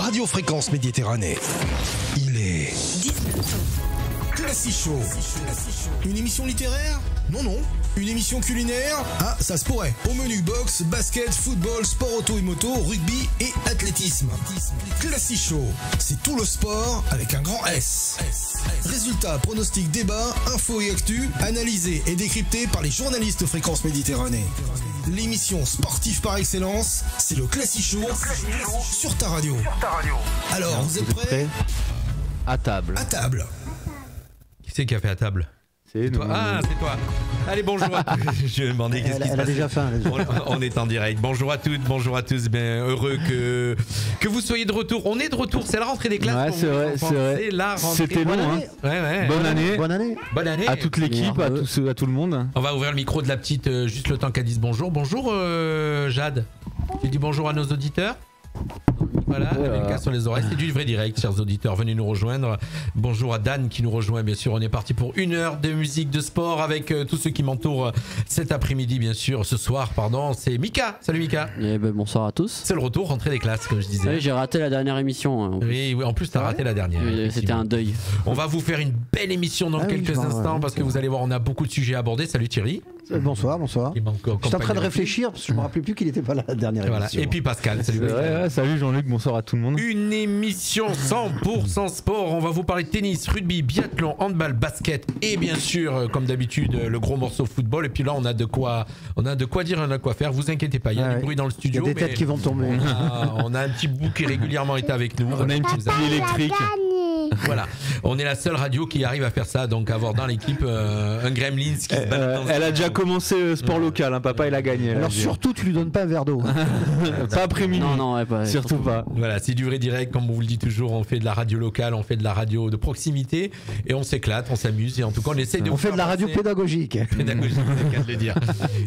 Radio Fréquence Méditerranée. Il est 19h. Classic Show. Une émission littéraire? Non, non. Une émission culinaire? Ah, ça se pourrait. Au menu boxe, basket, football, sport auto et moto, rugby et athlétisme. Classic Show, c'est tout le sport avec un grand S. Résultats, pronostics, débats, infos et actu, analysés et décryptés par les journalistes Fréquence Méditerranée. L'émission sportive par excellence, c'est le Classic Show sur ta radio. Alors, vous êtes prêts? À table. À table. Qui c'est qui a fait à table? C'est toi. Ah, c'est toi. Allez, bonjour à tous. Je me demandais qu'est-ce qui se passe. Elle a déjà faim. On est en direct. Bonjour à toutes, bonjour à tous. Bien heureux que vous soyez de retour. On est de retour. C'est la rentrée des classes. Ouais, pour c'est vous, vrai, enfants. c'est vrai. C'est la rentrée. C'était long, hein. Ouais. Bonne année. Bonne année. Bonne année. À toute l'équipe, à tout le monde. On va ouvrir le micro de la petite juste le temps qu'elle dise bonjour. Bonjour Jade. Tu dis bonjour à nos auditeurs. Voilà, avec le cas sur les oreilles, c'est du vrai direct, chers auditeurs. Venez nous rejoindre. Bonjour à Dan qui nous rejoint, bien sûr. On est parti pour 1 heure de musique, de sport avec tous ceux qui m'entourent cet après-midi, bien sûr. Ce soir, pardon, c'est Mika. Salut Mika. Eh ben, bonsoir à tous. C'est le retour, rentrée des classes, comme je disais. Oui, j'ai raté la dernière émission. Hein, oui, en plus, t'as raté la dernière. C'était un deuil. On va vous faire une belle émission dans quelques instants parce que vous allez voir, on a beaucoup de sujets à aborder. Salut Thierry. Bonsoir. Je suis en train de réfléchir parce que je me rappelais plus qu'il n'était pas là la dernière émission. Et puis Pascal. Salut. Salut Jean-Luc, bonsoir à tout le monde. Une émission 100% sport. On va vous parler de tennis, rugby, biathlon, handball, basket et bien sûr, comme d'habitude, le gros morceau football. Et puis là, on a de quoi dire, on a de quoi faire. Vous inquiétez pas, il y a du bruit dans le studio. Il y a des têtes qui vont tomber. On a un petit bout qui régulièrement est avec nous. On a une petite pile électrique. Voilà, on est la seule radio qui arrive à faire ça, donc avoir dans l'équipe un Gremlins qui se balade dans elle a déjà commencé sport local, hein, papa il a gagné. Alors surtout tu lui donnes pas un verre d'eau. Pas après-midi. Non, ouais, pas, surtout pas. Voilà, c'est du vrai direct, comme on vous le dit toujours, on fait de la radio locale, on fait de la radio de proximité et on s'éclate, on s'amuse et en tout cas on essaye de... On fait de la radio pédagogique. Pédagogique, c'est le cas de le dire.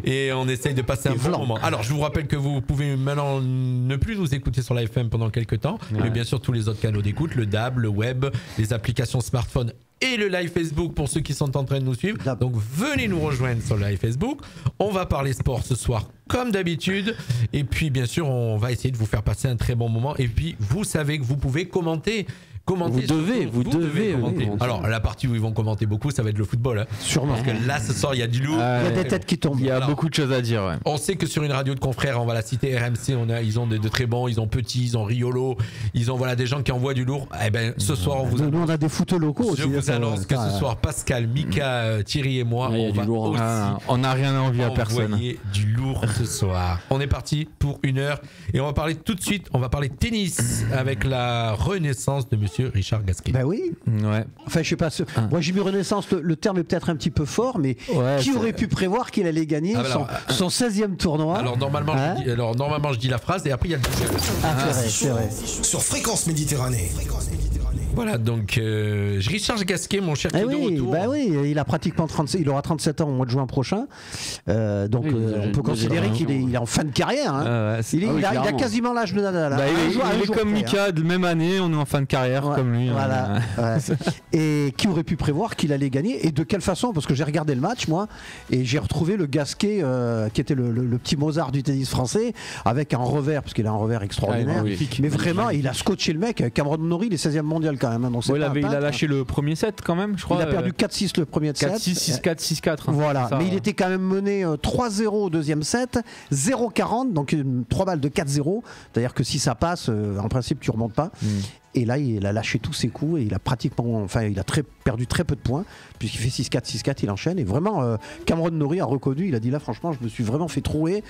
Et on essaye de passer un bon moment. Alors je vous rappelle que vous pouvez maintenant ne plus nous écouter sur la FM pendant quelques temps, mais bien sûr tous les autres canaux d'écoute, le DAB, le web, les applications smartphone et le live Facebook pour ceux qui sont en train de nous suivre. Donc venez nous rejoindre sur le live Facebook. On va parler sport ce soir comme d'habitude. Et puis bien sûr on va essayer de vous faire passer un très bon moment. Et puis vous savez que vous pouvez commenter. Vous devez commenter. Alors la partie où ils vont commenter beaucoup, ça va être le football. Hein. Sûrement. Parce que là ce soir il y a du lourd. Il y a des têtes qui tombent. Il y a beaucoup de choses à dire. Ouais. On sait que sur une radio de confrères, on va la citer RMC, ils ont de très bons, ils ont Petit, ils ont Riolo, ils ont des gens qui envoient du lourd. Eh ben ce soir on a des foot locaux aussi. Je vous annonce que ce soir Pascal, Mika, Thierry et moi, on va aussi on n'a rien à envier à personne. Du lourd ce soir. On est parti pour 1 heure et on va parler tout de suite. On va parler tennis avec la renaissance de Monsieur Richard Gasquet. Ben oui. Ouais. Enfin, je sais pas. Moi, j'ai mis renaissance. Le terme est peut-être un petit peu fort, mais qui aurait pu prévoir qu'il allait gagner son 16e tournoi? Alors normalement, je dis la phrase et après il y a le c'est vrai. Sur Fréquence Méditerranée. Voilà, donc Richard Gasquet, mon cher, qui est de retour. Bah oui, il a pratiquement 37, il aura 37 ans au mois de juin prochain. Donc on peut considérer qu'il est en fin de carrière. Hein. Il a quasiment l'âge de Nadal. Il est comme Mika, de même année, on est en fin de carrière comme lui. Voilà. Et qui aurait pu prévoir qu'il allait gagner et de quelle façon? Parce que j'ai regardé le match moi et j'ai retrouvé le Gasquet qui était le petit Mozart du tennis français avec un revers, parce qu'il a un revers extraordinaire. Mais vraiment, il a scotché le mec. Cameron Norrie, il est 16e mondial quand même. Donc il a lâché le premier set quand même, je crois. Il a perdu 4-6 le premier set. 4-6, 6-4, 6-4. Voilà, mais il était quand même mené 3-0 au deuxième set, 0-40, donc 3 balles de 4-0. C'est-à-dire que si ça passe, en principe, tu remontes pas. Et là, il a lâché tous ses coups et il a perdu très peu de points, puisqu'il fait 6-4, 6-4, il enchaîne. Et vraiment, Cameron Norrie a reconnu, il a dit là, franchement, je me suis vraiment fait trouer.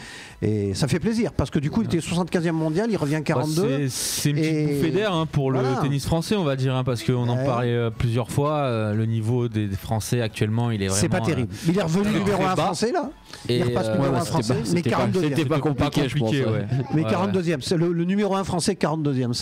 Et ça fait plaisir, parce que du coup, il était 75e mondial, il revient 42. C'est une petite bouffée d'air pour le tennis français, on va dire, hein, parce qu'on en parlait plusieurs fois. Le niveau des Français actuellement, il est vraiment. C'est pas terrible. Il est revenu numéro 1 français, là. Il repasse numéro 1 français, mais 42e. C'était pas compliqué, je pense. Mais 42e. C'est le numéro 1 français, 42e.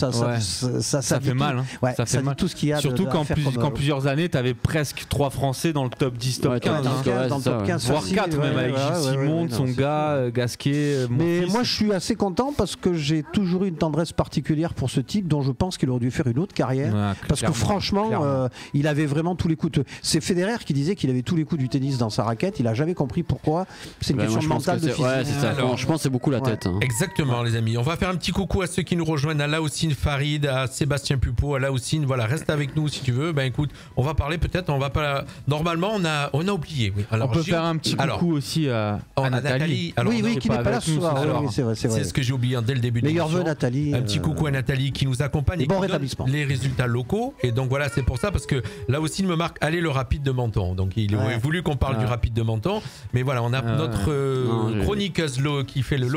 Ça ça fait mal. Hein. Ouais, ça fait mal. Tout ce qu'il y a. Surtout qu'en plusieurs années, tu avais presque 3 Français dans le top 10, top 15. Dans le top 15 voire 4 même, avec Simon, Tsonga, Gasquet. Mais moi, je suis assez content parce que j'ai toujours eu une tendresse particulière pour ce type dont je pense qu'il aurait dû faire une autre carrière. Parce que franchement, il avait vraiment tous les coups. C'est Federer qui disait qu'il avait tous les coups du tennis dans sa raquette. Il a jamais compris pourquoi. C'est une question mentale de physique. Ouais, c'est ça. Alors, je pense que c'est beaucoup la tête. Hein. Exactement, les amis. On va faire un petit coucou à ceux qui nous rejoignent, à Laoussine Farid, à Sébastien Pupo, à Laoussine. Voilà, reste avec nous si tu veux. Ben écoute, on va parler peut-être. On va pas. Normalement, on a oublié. Oui. Alors, on peut faire un petit coucou aussi à Nathalie. Alors, oui, qui n'est pas là ce soir. C'est vrai. C'est ce que j'ai oublié dès le début de l'émission. Meilleurs vœux, Nathalie. Un petit coucou à Nathalie qui nous accompagne et bon qui rétablissement. donne les résultats locaux. Et donc voilà, c'est pour ça parce que Laoussine me marque. Allez, le rapide de Menton. Donc il aurait voulu qu'on parle du rapide de Menton, mais voilà, on a notre chroniqueuse qui fait le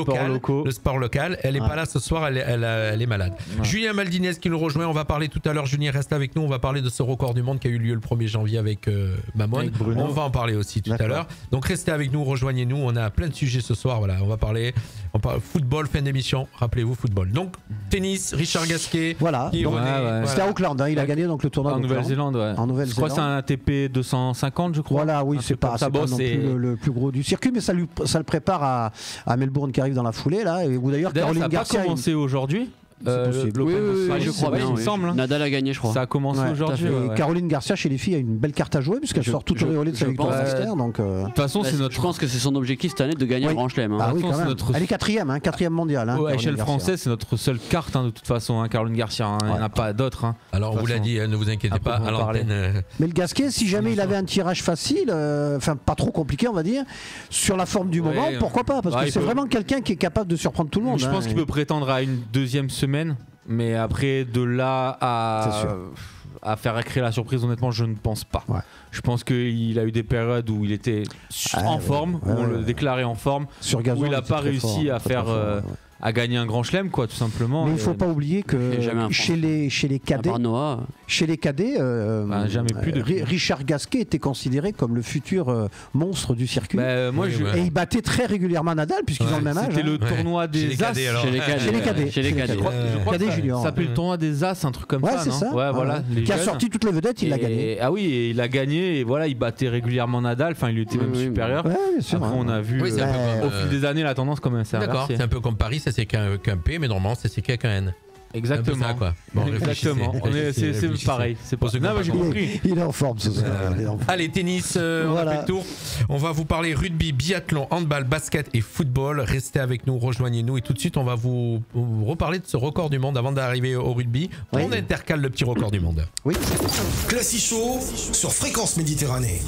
sport local. Elle est pas là ce soir, elle est malade. Julien Maldinez qui nous rejoint, on va parler tout à l'heure. Julien, reste avec nous, on va parler de ce record du monde qui a eu lieu le 1er janvier avec Mamon. On va en parler aussi tout à l'heure. Donc restez avec nous, rejoignez-nous, on a plein de sujets ce soir. Voilà, on parle football, fin d'émission. Rappelez-vous football. Donc tennis, Richard Gasquet. Voilà. C'était à Auckland, il a gagné donc le tournoi en Nouvelle-Zélande. Je crois que c'est un ATP 250, je crois. Voilà, oui, c'est pas non plus le plus gros du circuit, mais ça le prépare à Melbourne qui arrive dans la foulée là. Ou d'ailleurs Caroline Garcia. Ça a commencé aujourd'hui. Oui, je crois bien. Il semble. Nadal a gagné, je crois. Ça a commencé aujourd'hui. Caroline Garcia chez les filles a une belle carte à jouer puisqu'elle sort toute auréolée de sa victoire à Master. De toute façon, je pense que c'est son objectif cette année de gagner un Grand Chelem. Ah oui, quand même. Elle est quatrième mondiale. À échelle française, c'est notre seule carte de toute façon, Caroline Garcia. Il n'y en a pas d'autres. Alors on vous l'a dit, ne vous inquiétez pas. À l'antenne. Mais le Gasquet, si jamais il avait un tirage facile, enfin pas trop compliqué, on va dire, sur la forme du moment, pourquoi pas? Parce que c'est vraiment quelqu'un qui est capable de surprendre tout le monde. Je pense qu'il peut prétendre à une deuxième semaine. Mais après, de là à faire créer la surprise, honnêtement, je ne pense pas. Je pense qu'il a eu des périodes où il était en forme, où on le déclarait en forme, sur gazon, où il n'a pas réussi à faire... à gagner un grand chelem, quoi, tout simplement. Mais il ne faut pas oublier que chez les cadets, jamais plus Richard Gasquet était considéré comme le futur monstre du circuit. Et il battait très régulièrement Nadal, puisqu'ils ont le même âge. C'était le tournoi des As. Chez les cadets. Je crois que ça s'appelle le tournoi des As, un truc comme ça. C'est ça. Qui a sorti toutes les vedettes, il l'a gagné. Ah oui, et il a gagné, et voilà, il battait régulièrement Nadal, enfin, il était même supérieur. Après, on a vu au fil des années la tendance comme ça. D'accord, c'est un peu comme Paris, ça c'est qu'un P, mais normalement c'est qu'un N. Exactement. Ça, quoi. Bon, exactement. C'est pareil. C'est pour ça que j'ai compris. Il est en forme ce soir. Allez, tennis, on a fait le tour. On va vous parler rugby, biathlon, handball, basket et football. Restez avec nous, rejoignez-nous. Et tout de suite, on va vous reparler de ce record du monde avant d'arriver au rugby. On intercale le petit record du monde. Oui. Classic Show sur Fréquence Méditerranée.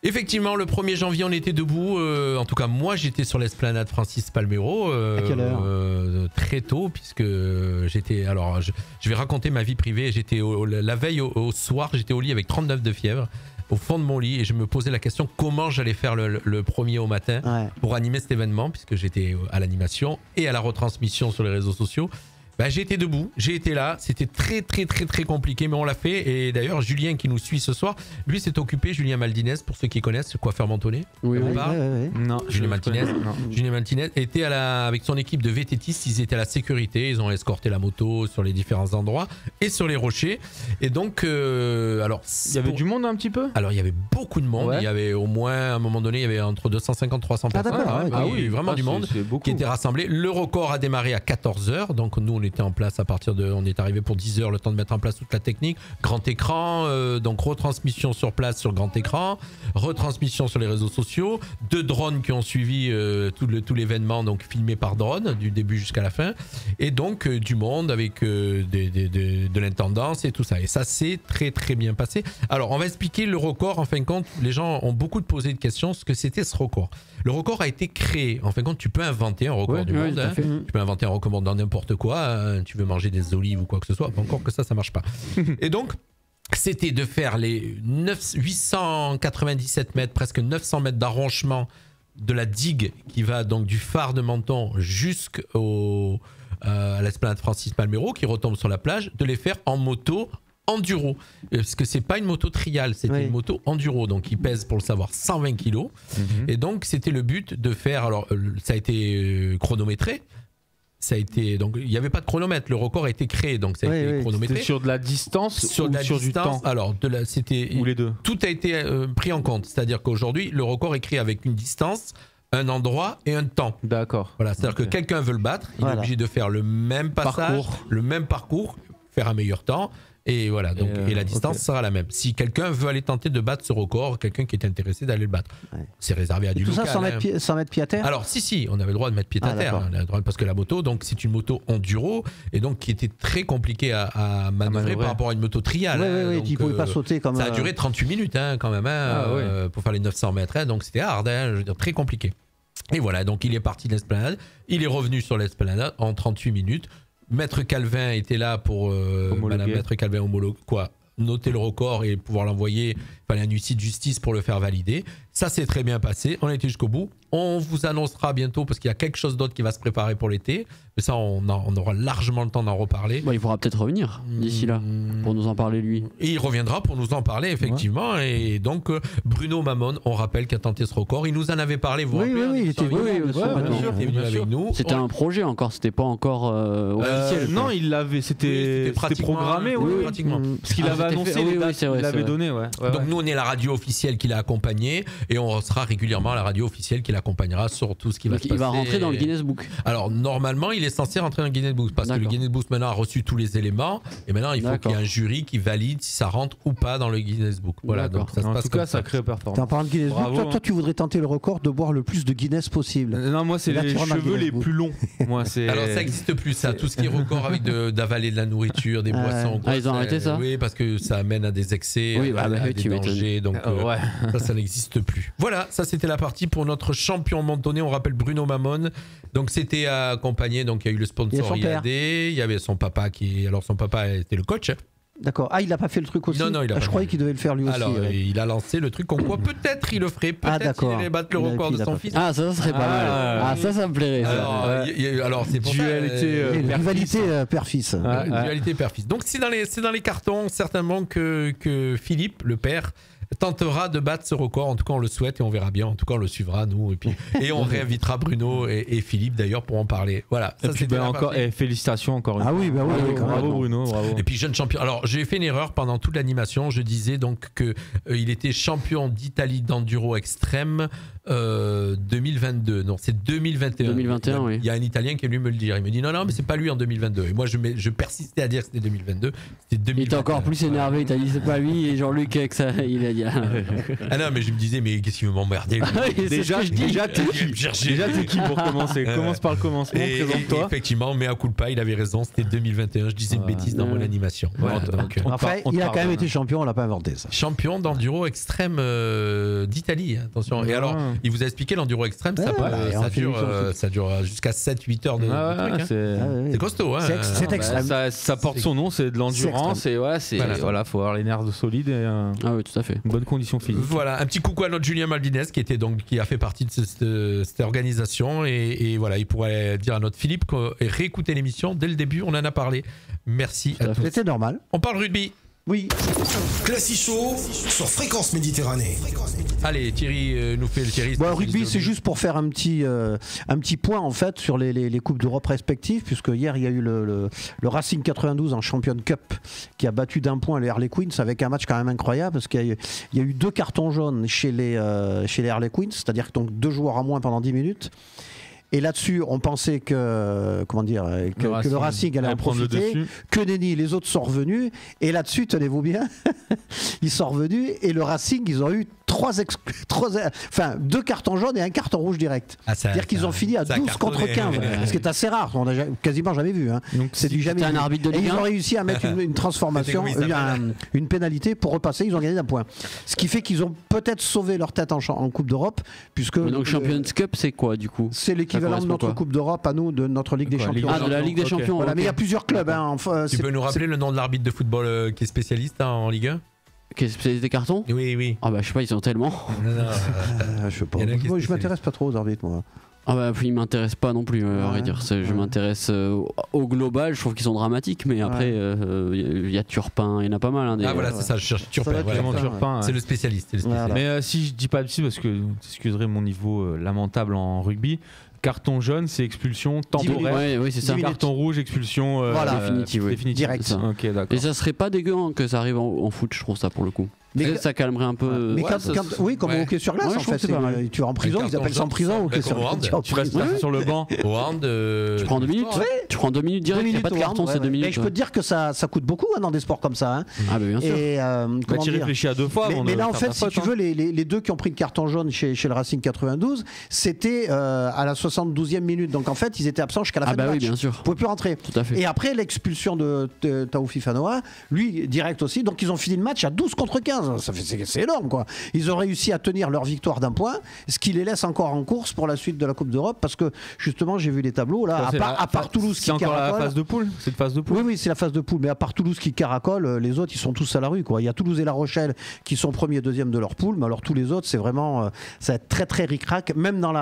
Effectivement, le 1er janvier, on était debout. En tout cas, moi, j'étais sur l'esplanade Francis Palmero. À quelle heure ? Très tôt, puisque j'étais... Alors, je vais raconter ma vie privée. J'étais la veille au soir, j'étais au lit avec 39 de fièvre, au fond de mon lit, et je me posais la question comment j'allais faire le premier au matin pour animer cet événement, puisque j'étais à l'animation et à la retransmission sur les réseaux sociaux. J'ai été debout, j'ai été là, c'était très compliqué, mais on l'a fait. Et d'ailleurs, Julien qui nous suit ce soir, lui s'est occupé, Julien Maldinez, pour ceux qui connaissent, le coiffeur mentonné. Oui. Non, Julien Maldinez était avec son équipe de VTTistes, ils étaient à la sécurité, ils ont escorté la moto sur les différents endroits et sur les rochers. Et donc, alors... Il y avait du monde un petit peu ? Alors, il y avait beaucoup de monde, il y avait au moins, à un moment donné, il y avait entre 250 et 300 personnes. Oui, vraiment du monde qui était rassemblé. Le record a démarré à 14h, donc nous, on était en place on est arrivé pour 10h, le temps de mettre en place toute la technique, grand écran, donc retransmission sur place sur grand écran, retransmission sur les réseaux sociaux, 2 drones qui ont suivi tout l'événement, donc filmé par drone du début jusqu'à la fin, et donc du monde avec de l'intendance et tout ça, et ça s'est très bien passé. Alors on va expliquer le record. En fin de compte, les gens ont beaucoup posé de questions ce que c'était ce record. Le record a été créé, en fin de compte tu peux inventer un record du monde, tu peux inventer un record dans n'importe quoi, tu veux manger des olives ou quoi que ce soit, encore que ça marche pas. Et donc c'était de faire les 897 mètres, presque 900 mètres d'arrangement de la digue qui va donc du phare de Menton jusqu'à l'esplanade Francis Palmero qui retombe sur la plage, de les faire en moto enduro, parce que c'est pas une moto trial, c'était une moto enduro, donc il pèse, pour le savoir, 120 kilos. Et donc c'était le but de faire, alors ça a été chronométré, Ça a été donc il n'y avait pas de chronomètre, le record a été créé donc ça a été chronométré. C'était sur de la distance ou sur du temps. Alors c'était ou les deux. Tout a été pris en compte, c'est-à-dire qu'aujourd'hui le record est créé avec une distance, un endroit et un temps. D'accord. Voilà, c'est-à-dire que quelqu'un veut le battre, il est obligé de faire le même passage, le même parcours, faire un meilleur temps. Et voilà, donc, et la distance sera la même. Si quelqu'un veut aller tenter de battre ce record, quelqu'un qui est intéressé d'aller le battre, c'est réservé à du local. Tout ça sans mettre pied à terre. Alors si, on avait le droit de mettre pied à terre, on a le droit, parce que la moto, donc c'est une moto enduro et donc qui était très compliquée à manœuvrer par rapport à une moto trial. Oui, tu ne pouvais pas sauter comme. Ça a duré 38 minutes quand même, pour faire les 900 mètres, donc c'était hard, je veux dire, très compliqué. Et voilà, donc il est parti de l'esplanade, il est revenu sur l'esplanade en 38 minutes. Maître Calvin était là pour Madame Maître Calvin noter le record et pouvoir l'envoyer. Il fallait un huissier de justice pour le faire valider. Ça s'est très bien passé. On a été jusqu'au bout. On vous annoncera bientôt parce qu'il y a quelque chose d'autre qui va se préparer pour l'été. Mais ça, on aura largement le temps d'en reparler. Il pourra peut-être revenir d'ici là pour nous en parler lui. Et il reviendra pour nous en parler effectivement. Ouais. Et donc Bruno Mamon, on rappelle, qui a tenté ce record. Il nous en avait parlé. Vous oui, il était venu avec nous. C'était un projet encore. C'était pas encore officiel. Non, il l'avait. C'était programmé. Oui, pratiquement. Parce qu'il avait annoncé les dates. Il l'avait donné. Donc nous, on est la radio officielle qui l'a accompagné et on sera régulièrement la radio officielle qui l'accompagnera sur tout ce qui va se passer. Il va rentrer dans le Guinness Book. Alors normalement, il est censé rentrer dans le Guinness Book parce que le Guinness Book maintenant a reçu tous les éléments et maintenant il faut qu'il y ait un jury qui valide si ça rentre ou pas dans le Guinness Book. Voilà, donc ça se passe comme ça. Sacrée performance. En parlant de Guinness Book, toi tu voudrais tenter le record de boire le plus de Guinness possible. Non, moi c'est les cheveux les plus longs. Alors ça n'existe plus ça, tout ce qui est record avec d'avaler de la nourriture, des boissons. Ils ont arrêté ça. Oui, parce que ça amène à des excès, à des dangers, donc ça n'existe plus. Voilà, ça c'était la partie pour notre champion mentonné. On rappelle Bruno Mamon. Donc c'était accompagné, donc il y a eu le sponsor IAD, il y avait son papa son papa était le coach. D'accord. Ah, il n'a pas fait le truc aussi. Non, il a pas. Je croyais qu'il devait le faire lui aussi. Alors, il a lancé le truc en quoi peut-être il le ferait, peut-être qu'il allait battre le record de son fils. Ah, ça serait pas mal. Ça me plairait. Alors c'est pour rivalité père-fils. Dualité père-fils. Donc c'est dans les cartons certainement que Philippe, le père, tentera de battre ce record. En tout cas, on le souhaite et on verra bien. En tout cas, on le suivra nous et on réinvitera Bruno et Philippe d'ailleurs pour en parler. Voilà. Ça, et félicitations encore une fois. Ah oui, bravo Bruno, bravo. Et puis jeune champion. Alors j'ai fait une erreur pendant toute l'animation. Je disais donc que il était champion d'Italie d'enduro extrême 2022. Non, c'est 2021. 2021, oui. Il y a un Italien qui est venu me le dire. Il me dit non, mais c'est pas lui en 2022. Et moi je persistais à dire que c'était 2022. C'était 2021. Il était encore plus énervé. Il t'a dit c'est pas lui et Jean-Luc avec ça. Il a dit. Ah non, mais je me disais mais qu'est-ce qu'il veut m'emmerder. Déjà t'es qui pour commencer. Commence par le commencement. Présente-toi. Effectivement, mais à culpa, il avait raison. C'était 2021. Je disais une bêtise dans mon animation. Voilà, donc, enfin, il a quand même été champion. On l'a pas inventé ça. Champion d'enduro extrême d'Italie. Attention. Et alors, il vous a expliqué l'enduro extrême, ça dure jusqu'à 7-8 heures de truc. C'est costaud. C'est extrême. Ça porte son nom, c'est de l'endurance et voilà, faut avoir les nerfs solides et oui, tout à fait. Une bonne condition physique. Voilà, un petit coucou à notre Julien Maldinez qui a fait partie de cette organisation et voilà, il pourrait dire à notre Philippe et réécouter l'émission dès le début, on en a parlé. Merci à tous. C'était normal. On parle rugby. Oui. Classic Show sur Fréquence Méditerranée. Allez, Thierry nous fait le Thierry. Bon, rugby, c'est juste pour faire un petit point en fait sur les coupes d'Europe respectives, puisque hier il y a eu le Racing 92 en Champions Cup qui a battu d'un point les Harley Queens avec un match quand même incroyable parce qu'il y a eu 2 cartons jaunes chez les Harley Queens, c'est-à-dire donc 2 joueurs en moins pendant 10 minutes. Et là-dessus, on pensait que le Racing allait en profiter, que nenni, les autres sont revenus. Et là-dessus, tenez-vous bien, ils sont revenus et le Racing, ils ont eu 2 cartons jaunes et un carton rouge direct. C'est-à-dire qu'ils ont fini à 12 contre 15, ce qui est assez rare, on n'a quasiment jamais vu. Donc c'est du jamais vu. Un arbitre de Ligue 1. Et ils ont réussi à mettre une transformation, une pénalité pour repasser, ils ont gagné d'un point. Ce qui fait qu'ils ont peut-être sauvé leur tête en Coupe d'Europe. Donc Champions Cup, c'est quoi du coup? C'est l'équivalent de notre Coupe d'Europe à nous, de notre Ligue des Champions. De la Ligue des Champions. Voilà, mais il y a plusieurs clubs. Tu peux nous rappeler le nom de l'arbitre de football qui est spécialiste en Ligue 1? Qui est spécialiste des cartons? Oui. Ah bah je sais pas, ils sont tellement. Je sais pas. Moi je m'intéresse pas trop aux arbitres moi. Ah bah il m'intéresse pas non plus à vrai dire. Je m'intéresse au global, je trouve qu'ils sont dramatiques, mais après il y a Turpin, il y en a pas mal. Voilà, c'est ça, je cherche Turpin. Turpin, c'est le spécialiste. Voilà. Mais si je dis pas de si parce que t'excuserai mon niveau lamentable en rugby, Carton jaune, c'est expulsion temporaire. Ouais, c'est ça. Carton rouge, expulsion définitive. Direct. Ok, d'accord. Et ça serait pas dégueu que ça arrive en foot, je trouve ça pour le coup. Mais ça calmerait un peu. Mais oui, comme au hockey sur glace, en fait. Tu vas en prison, ils appellent ça en prison au hockey sur glace. Tu restes sur le banc. Au hand, tu prends 2 minutes. Tu prends 2 minutes direct, il n'y a pas de carton, c'est 2 minutes. Et je peux te dire que ça coûte beaucoup dans des sports comme ça. Ah, bien sûr. Tu réfléchis à 2 fois. Mais là, en fait, si tu veux, les deux qui ont pris le carton jaune chez le Racing 92, c'était à la 72e minute. Donc en fait, ils étaient absents jusqu'à la fin du match. Oui, bien sûr. Ils ne pouvaient plus rentrer. Tout à fait. Et après l'expulsion de Taoufi Fanoa, lui, direct aussi. Donc ils ont fini le match à 12-15. C'est énorme, quoi. Ils ont réussi à tenir leur victoire d'un point, ce qui les laisse encore en course pour la suite de la Coupe d'Europe, parce que justement, j'ai vu les tableaux là. À part Toulouse qui caracole. C'est encore la phase de poule. C'est une phase de poule. Oui, c'est la phase de poule. Mais à part Toulouse qui caracole, les autres, ils sont tous à la rue, quoi. Il y a Toulouse et La Rochelle qui sont premiers et deuxièmes de leur poule, mais alors tous les autres, c'est vraiment, ça va être très très ric-rac. Même dans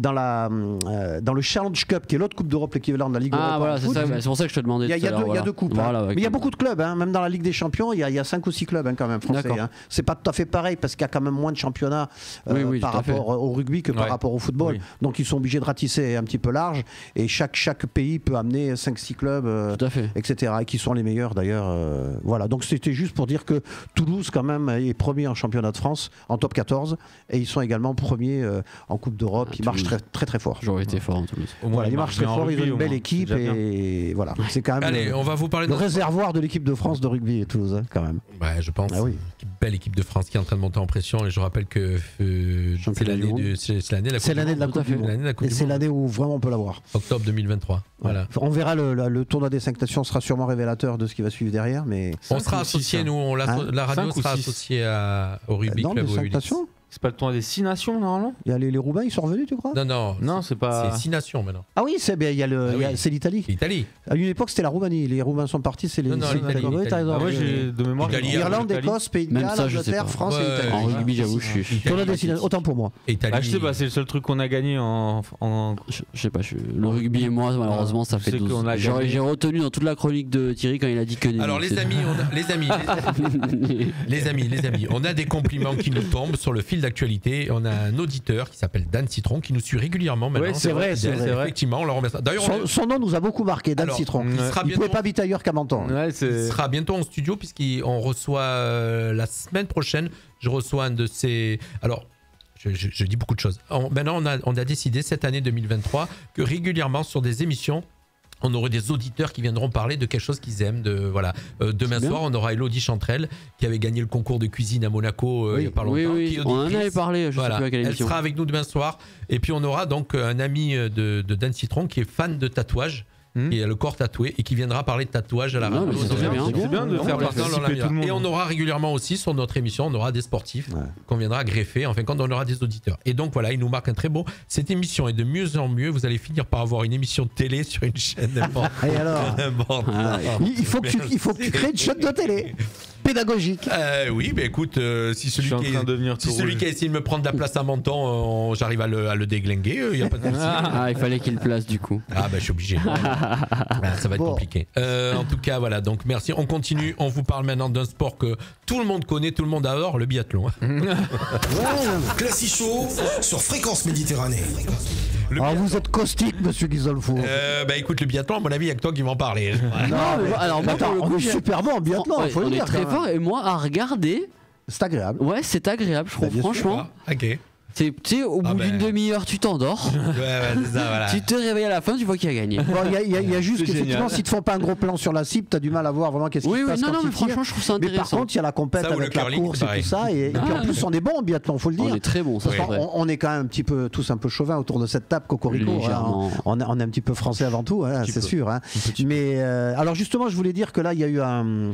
le Challenge Cup, qui est l'autre Coupe d'Europe, l'équivalent de la Ligue Europa. Voilà, c'est pour ça que je te demandais. Il y a deux coupes. Mais il y a beaucoup de clubs, hein. Même dans la Ligue des Champions, il y a 5 ou 6 clubs quand même français. Hein. C'est pas tout à fait pareil parce qu'il y a quand même moins de championnats par rapport au rugby que par rapport au football. Donc ils sont obligés de ratisser un petit peu large et chaque pays peut amener 5-6 clubs, etc. Et qui sont les meilleurs d'ailleurs. Voilà. Donc c'était juste pour dire que Toulouse quand même est premier en championnat de France, en top 14, et ils sont également premiers en Coupe d'Europe. Ils marchent très très très fort. J'aurais été fort en Toulouse. Voilà, ils marchent très fort, ils ont une belle équipe et voilà. C'est quand même Allez, on va vous parler le réservoir de l'équipe de France de rugby Toulouse, hein, quand même. Ouais, je pense. Belle équipe de France qui est en train de monter en pression et je rappelle que c'est l'année de la Coupe du Monde. Et c'est l'année où vraiment on peut l'avoir. Octobre 2023. Voilà. On verra le tournoi des 5 nations sera sûrement révélateur de ce qui va suivre derrière, mais on sera associé, nous, la radio sera associée au rugby club. Des 5 nations. C'est pas le tournoi des 6 nations normalement. Il y a les Roumains, ils sont revenus, tu crois? Non, c'est pas. C'est 6 nations maintenant. Ah oui, c'est l'Italie. L'Italie. À une époque, c'était la Roumanie. Les Roumains sont partis, c'est l'Italie. Moi, j'ai de mémoire. Irlande, Écosse, Pays de Galles, Angleterre, France et Italie. En rugby, j'avoue, je suis. Tournoi destination, autant pour moi. Je sais pas, c'est le seul truc qu'on a gagné en. Je sais pas, le rugby et moi, malheureusement, ça fait 12. J'ai retenu dans toute la chronique de Thierry quand il a dit que. Alors les amis, on a des compliments qui nous tombent sur le fil d'actualité. On a un auditeur qui s'appelle Dan Citron qui nous suit régulièrement maintenant. Oui, c'est vrai. Effectivement, on le remercie. D'ailleurs, son nom nous a beaucoup marqué, Dan Citron. Il ne pouvait pas vite ailleurs qu'à Menton. Il sera bientôt en studio puisqu'on reçoit la semaine prochaine. Je reçois un de ses. Alors. Je dis beaucoup de choses. Maintenant, on a décidé cette année 2023 que régulièrement sur des émissions, on aurait des auditeurs qui viendront parler de quelque chose qu'ils aiment. Demain soir, on aura Elodie Chanterelle qui avait gagné le concours de cuisine à Monaco il n'y a pas longtemps. Oui, on en avait parlé, je sais plus à quelle émission. Elle sera avec nous demain soir. Et puis on aura donc un ami de Dan Citron qui est fan de tatouage. Qui a le corps tatoué et qui viendra parler de tatouage à la radio. C'est bien de faire participer tout le monde. Et on aura régulièrement aussi sur notre émission, on aura des sportifs qu'on viendra greffer. Enfin, quand on aura des auditeurs. Et donc voilà, il nous marque un très beau. Cette émission est de mieux en mieux. Vous allez finir par avoir une émission de télé sur une chaîne. Et alors il faut que tu crées une chaîne de télé pédagogique. Oui, mais écoute, si celui qui a essayé de me prendre de la place à Menton, j'arrive à le déglinguer, il n'y a pas de souci. Il fallait qu'il place du coup. Je suis obligé. Ça va être compliqué. En tout cas, voilà. Donc merci. On continue. On vous parle maintenant d'un sport que tout le monde connaît, tout le monde adore, le biathlon. Classico sur Fréquence Méditerranée. Vous êtes caustique, monsieur Guizolfo. Écoute, le biathlon, à mon avis, il y a que toi qui va en parler. Alors, on est super bon en biathlon, il faut le dire. On est très fort et moi, à regarder. C'est agréable. Ouais, c'est agréable, je trouve, franchement. Ok. Tu sais, au bout d'une demi-heure, tu t'endors. C'est ça, voilà. Tu te réveilles à la fin, tu vois qui a gagné. Il y a juste qu'effectivement, si te font pas un gros plan sur la cible, t'as du mal à voir vraiment qu'est-ce qui se passe. Non, mais franchement, je trouve ça intéressant. Mais par contre, il y a la compète avec la course et tout ça. Et puis en plus, on est bon en biathlon, faut le dire. On est très bon, ça. On est quand même tous un peu chauvin autour de cette table, Cocorico. On est un petit peu français avant tout, c'est sûr. Mais alors justement, je voulais dire que là, il y a eu un.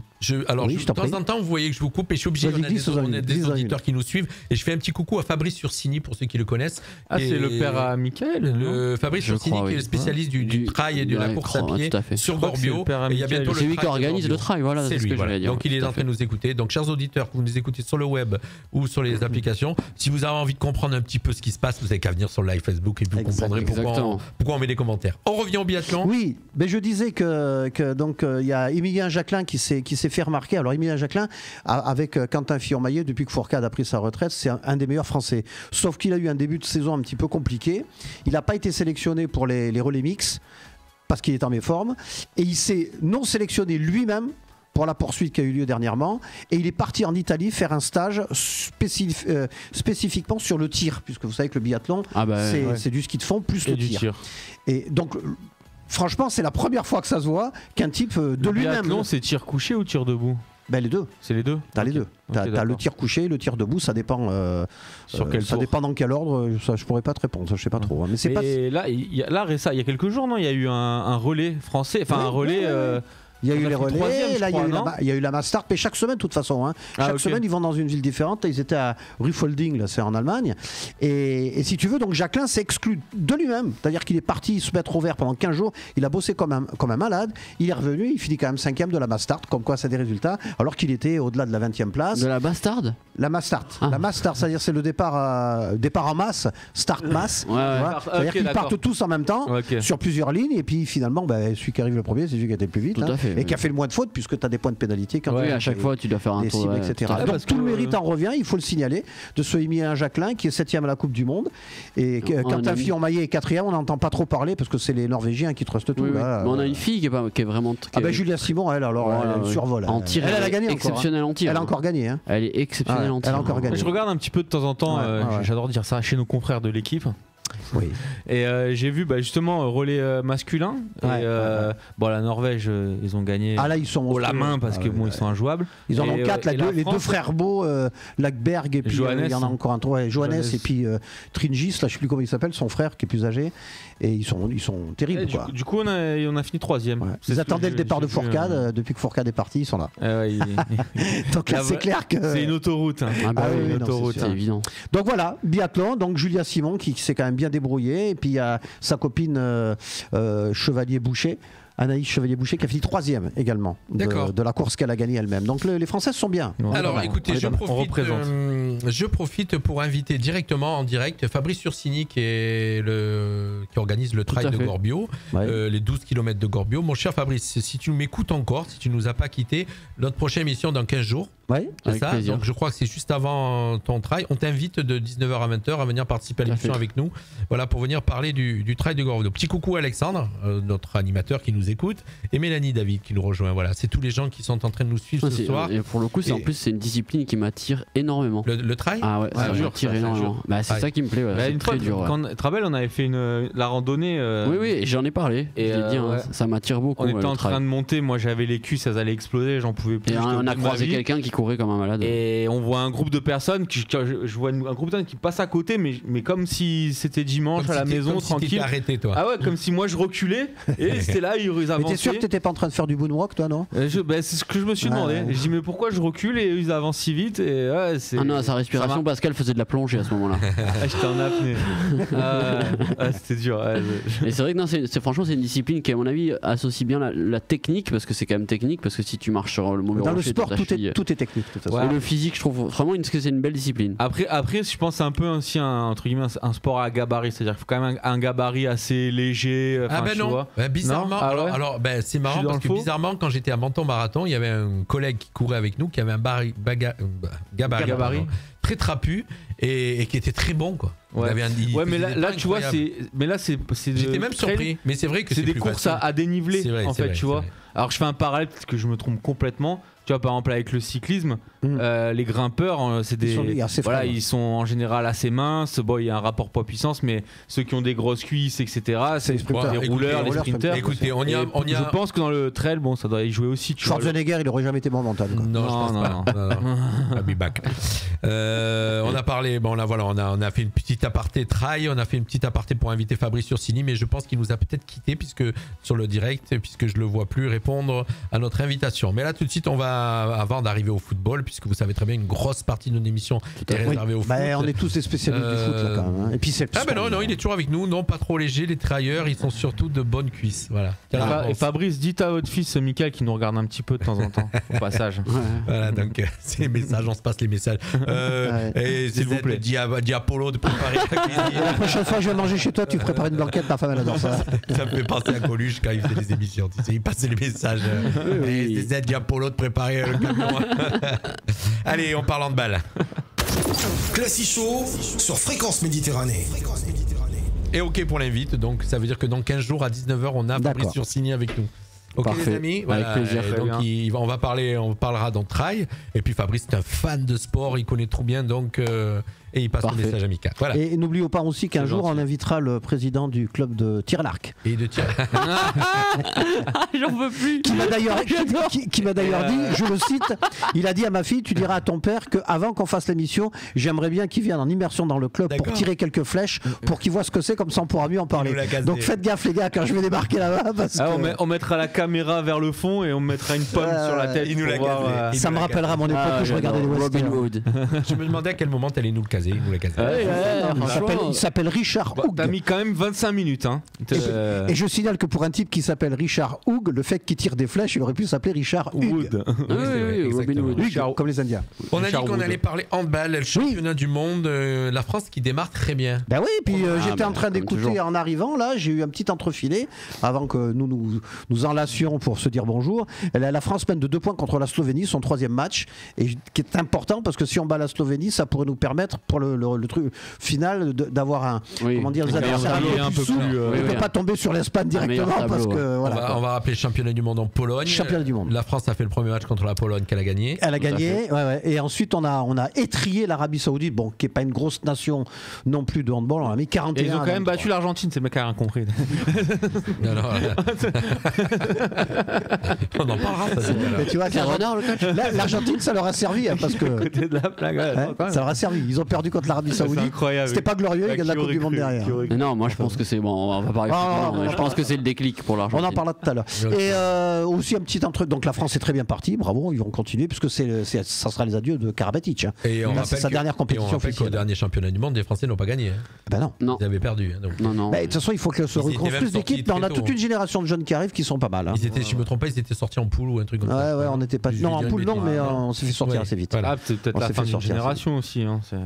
Alors, de temps en temps, vous voyez que je vous coupe et je suis obligé. On a des auditeurs qui nous suivent. Et je fais un petit coucou à Fabrice Ursigny pour ceux qui le connaissent. C'est le père à Michael. Fabrice Ursigny qui est le spécialiste du trail et de la course à pied sur Gorbio. C'est lui qui organise le trail, voilà. C'est lui, donc il est en train de nous écouter. Donc chers auditeurs, que vous nous écoutez sur le web ou sur les applications, si vous avez envie de comprendre un petit peu ce qui se passe, vous n'avez qu'à venir sur le live Facebook et puis vous comprendrez pourquoi on met des commentaires. On revient au biathlon. Oui, mais je disais que donc il y a Émilien Jacquelin qui s'est fait remarquer. Alors Émilien Jacquelin avec Quentin Fillon-Maillet, depuis que Fourcade a pris sa retraite, c'est un des meilleurs Français. sauf qu'il a eu un début de saison un petit peu compliqué. Il n'a pas été sélectionné pour les relais mix parce qu'il est en méforme et il s'est non sélectionné lui-même pour la poursuite qui a eu lieu dernièrement et il est parti en Italie faire un stage spécifiquement sur le tir, puisque vous savez que le biathlon c'est du ski de fond plus le tir. Et donc franchement c'est la première fois que ça se voit qu'un type de lui-même... Le biathlon c'est tir couché ou tir debout? Ben les deux. C'est les deux. T'as les deux. T'as le tir couché, le tir debout, ça dépend. Sur quel ça dépend dans quel ordre. Ça, je pourrais pas te répondre. Ça, je sais pas trop. Hein. Mais c'est pas. Là, il y a quelques jours, non, il y a eu un relais français, enfin un relais. Il y a eu les relais, là il y a eu la Mastart, mais chaque semaine de toute façon. Hein. Chaque semaine ils vont dans une ville différente. Ils étaient à Rüffelding, là c'est en Allemagne. Et si tu veux, donc Jacquelin s'est exclu de lui-même. C'est-à-dire qu'il est parti se mettre au vert pendant 15 jours. Il a bossé comme un malade. Il est revenu, il finit quand même 5e de la Mastart, comme quoi c'est des résultats, alors qu'il était au-delà de la 20e place. De la Bastard? La Mastart. La Mastart, c'est-à-dire c'est le départ en masse, start masse. C'est-à-dire qu'ils partent tous en même temps sur plusieurs lignes. Et puis finalement, celui qui arrive le premier, c'est celui qui a été le plus vite. Et qui a fait le moins de fautes puisque tu as des points de pénalité quand à chaque fois tu dois faire un tour cibles, etc. Donc tout le mérite en revient, il faut le signaler, de ce Émilien Jacquelin qui est 7e à la Coupe du Monde et quand un Fillon Maillet est 4e, on n'entend pas trop parler parce que c'est les Norvégiens qui trustent tout. Là, mais on a une fille qui est vraiment Julia Simon, elle survole. En tir, elle a gagné exceptionnelle en tir. Elle a encore gagné. Elle est exceptionnelle en tir. Elle a encore gagné. Je regarde un petit peu de temps en temps, j'adore dire ça, chez nos confrères de l'équipe. Oui. Et j'ai vu justement relais masculin. La Norvège, ils ont gagné là, ils sont haut la main parce que ils sont injouables. Ils en ont 4, les deux frères beaux, Lackberg et puis il y en a encore un trois, Johannes et puis Tringis, là je sais plus comment il s'appelle, son frère qui est plus âgé. Et ils sont terribles. Du coup, on a fini 3e. Ils attendaient le départ de Fourcade. Depuis que Fourcade est parti, ils sont là. Donc là, c'est clair que. C'est une autoroute. Une autoroute, c'est évident. Donc voilà, biathlon. Donc Julia Simon qui s'est quand même bien débrouillée. Et puis il y a sa copine Chevalier-Boucher. Anaïs Chevalier-Boucher qui a fini 3e également de la course qu'elle a gagnée elle-même. Donc les Françaises sont bien. Alors écoutez, je profite pour inviter directement en direct Fabrice Ursini qui organise le trail de Gorbio, les 12 km de Gorbio. Mon cher Fabrice, si tu m'écoutes encore, si tu ne nous as pas quitté, notre prochaine émission dans 15 jours. Oui, c'est ça. Donc je crois que c'est juste avant ton trail. On t'invite de 19h à 20h à venir participer à l'émission avec nous. Voilà, pour venir parler du trail de Gorbio. Petit coucou à Alexandre, notre animateur qui nous écoute, et Mélanie David qui nous rejoint. Voilà, c'est tous les gens qui sont en train de nous suivre ce soir. Et pour le coup, en plus, c'est une discipline qui m'attire énormément. Le trail? Ah ouais, ça m'attire énormément. C'est ça qui me plaît. Une fois, quand tu te rappelles, on avait fait la randonnée. Oui, j'en ai parlé. Et ça m'attire beaucoup. On était en train de monter. Moi, j'avais les cuisses, elles allaient exploser. J'en pouvais plus. Et on a croisé quelqu'un qui courait comme un malade. Et on voit un groupe de personnes. Je vois un groupe de personnes qui passent à côté, mais comme si c'était dimanche à la maison, tranquille. Si arrêté, toi. Ah ouais, comme si moi je reculais. Et c'était là, ils avançaient. Mais t'es sûr que t'étais pas en train de faire du moonwalk, toi, non? C'est ce que je me suis demandé. Je dis, mais pourquoi je recule et ils avancent si vite? Et non, sa respiration, Pascal faisait de la plongée à ce moment-là. J'étais en apnée. C'était dur. Et c'est vrai que franchement, c'est une discipline qui, à mon avis, associe bien la technique, parce que c'est quand même technique, parce que si tu marches sur le mauvais rocher, dans le sport, tout est technique. De toute façon. Et le physique, je trouve vraiment que c'est une belle discipline. Après, je pense c'est un peu aussi entre guillemets un sport à gabarit, c'est-à-dire qu'il faut quand même un gabarit assez léger. Non. Bizarrement, non alors c'est marrant parce que bizarrement, quand j'étais à Menton Marathon, il y avait un collègue qui courait avec nous qui avait un gabarit très trapu et qui était très bon, quoi. Mais là tu vois, j'étais même surpris, mais c'est vrai que c'est des courses à déniveler en fait, tu vois. Alors je fais un parallèle parce que je me trompe complètement. Tu vois, par exemple avec le cyclisme, les grimpeurs, c'est ils sont en général assez minces. Bon, il y a un rapport poids-puissance, mais ceux qui ont des grosses cuisses, etc., c'est les rouleurs, les sprinters. Écoutez, je pense que dans le trail, ça doit y jouer aussi. Schwarzenegger, il aurait jamais été bon en montagne. Non. I'll be back. On a parlé, on a fait une petite aparté trail, on a fait une petite aparté pour inviter Fabrice Ursini, mais je pense qu'il nous a peut-être quitté sur le direct, puisque je le vois plus répondre à notre invitation. Mais là, tout de suite, on va, avant d'arriver au football, puisque vous savez très bien, une grosse partie de notre émission est réservée au foot. On est tous des spécialistes du foot là, quand même. Et puis c'est non, il est toujours avec nous, non, pas trop léger. Les trailleurs, ils sont surtout de bonnes cuisses. Voilà. Et Fabrice, dites à votre fils Mickaël qui nous regarde un petit peu de temps en temps au passage. Voilà, donc c'est les messages, on se passe les messages. Et s'il vous plaît, dis Apollo de préparer la cuisine. La prochaine fois, je vais manger chez toi, tu prépares une blanquette, ma femme elle adore ça. Ça me fait penser à Coluche quand il fait les émissions. Tu sais, il passait les messages. C'est Apollo de préparer le camion. Allez, on parle handball. Classic Show sur Fréquence Méditerranée. Et ok pour l'invite, donc ça veut dire que dans 15 jours à 19h, on a Fabrice Ursigny avec nous. Ok Parfait. les amis, avec plaisir. Donc on parlera dans Trail. Et puis Fabrice est un fan de sport, il connaît trop bien, donc et il passe le message amical. Voilà. Et n'oublions pas aussi qu'un jour on invitera le président du club de tir à l'arc. Et de tir. J'en peux plus. Qui m'a d'ailleurs dit, je le cite, il a dit à ma fille, tu diras à ton père qu'avant qu'on fasse l'émission, j'aimerais bien qu'il vienne en immersion dans le club pour tirer quelques flèches, pour qu'il voit ce que c'est, comme ça on pourra mieux en parler. Donc faites gaffe les gars quand je vais débarquer là-bas. Parce que... on mettra la caméra vers le fond et on mettra une pomme sur la tête. Ça me rappellera mon époque où je regardais les Robin Hood. Je me demandais à quel moment t'allais nous le caser. Il nous l'a casé. Il s'appelle Richard Hoog. T'as mis quand même 25 minutes. Hein. Et je signale que pour un type qui s'appelle Richard Hoog, le fait qu'il tire des flèches, il aurait pu s'appeler Richard Hood. Oui, Robin Hood. Hugues, comme les Indiens. On a dit qu'on allait parler handball, le championnat du monde, la France qui démarre très bien. Ben oui, puis j'étais en train d'écouter en arrivant, là, j'ai eu un petit entrefilé avant que nous enlacions pour se dire bonjour. La France mène de 2 points contre la Slovénie, son 3e match, et qui est important parce que si on bat la Slovénie, ça pourrait nous permettre pour le truc final d'avoir un comment dire, des adversaires un peu plus sous. On ne peut pas tomber sur l'Espagne directement parce que voilà. On va rappeler championnat du monde en Pologne. Championnat du monde. La France a fait le premier match contre la Pologne qu'elle a gagné. Elle a gagné, ouais. Et ensuite on a étrié l'Arabie Saoudite, bon, qui est pas une grosse nation non plus de handball. On a mis 41. Et ils ont quand même battu l'Argentine, ces mecs qui n'ont rien compris. On en parlera. Mais tu vois, l'Argentine, ça leur a servi parce que côté de la plaque, ça leur a servi. Ils ont perdu contre l'Arabie Saoudite. C'était pas glorieux, il y a de la Coupe du Monde derrière. Non, moi je pense que c'est bon. On va parler. Je pense que c'est le déclic pour l'Argentine. On en parlera tout à l'heure. Et aussi un petit truc. Donc la France est très bien partie. Bravo, ils vont continuer puisque ça sera les adieux de Karabatic. Et on rappelle c'est sa dernière compétition officielle. Qu'au dernier championnat du monde, les Français n'ont pas gagné. Ben non. Ils avaient perdu. Non. De toute façon, il faut que se reconstruise l'équipe. On a toute une génération de jeunes qui arrivent qui sont pas mal. Si je me trompe pas, ils étaient sortis en poule ou un truc comme ça. Ouais, on n'était pas. Non, en poule non, mais on s'est fait sortir assez vite. C'est peut-être la fin d'une génération aussi.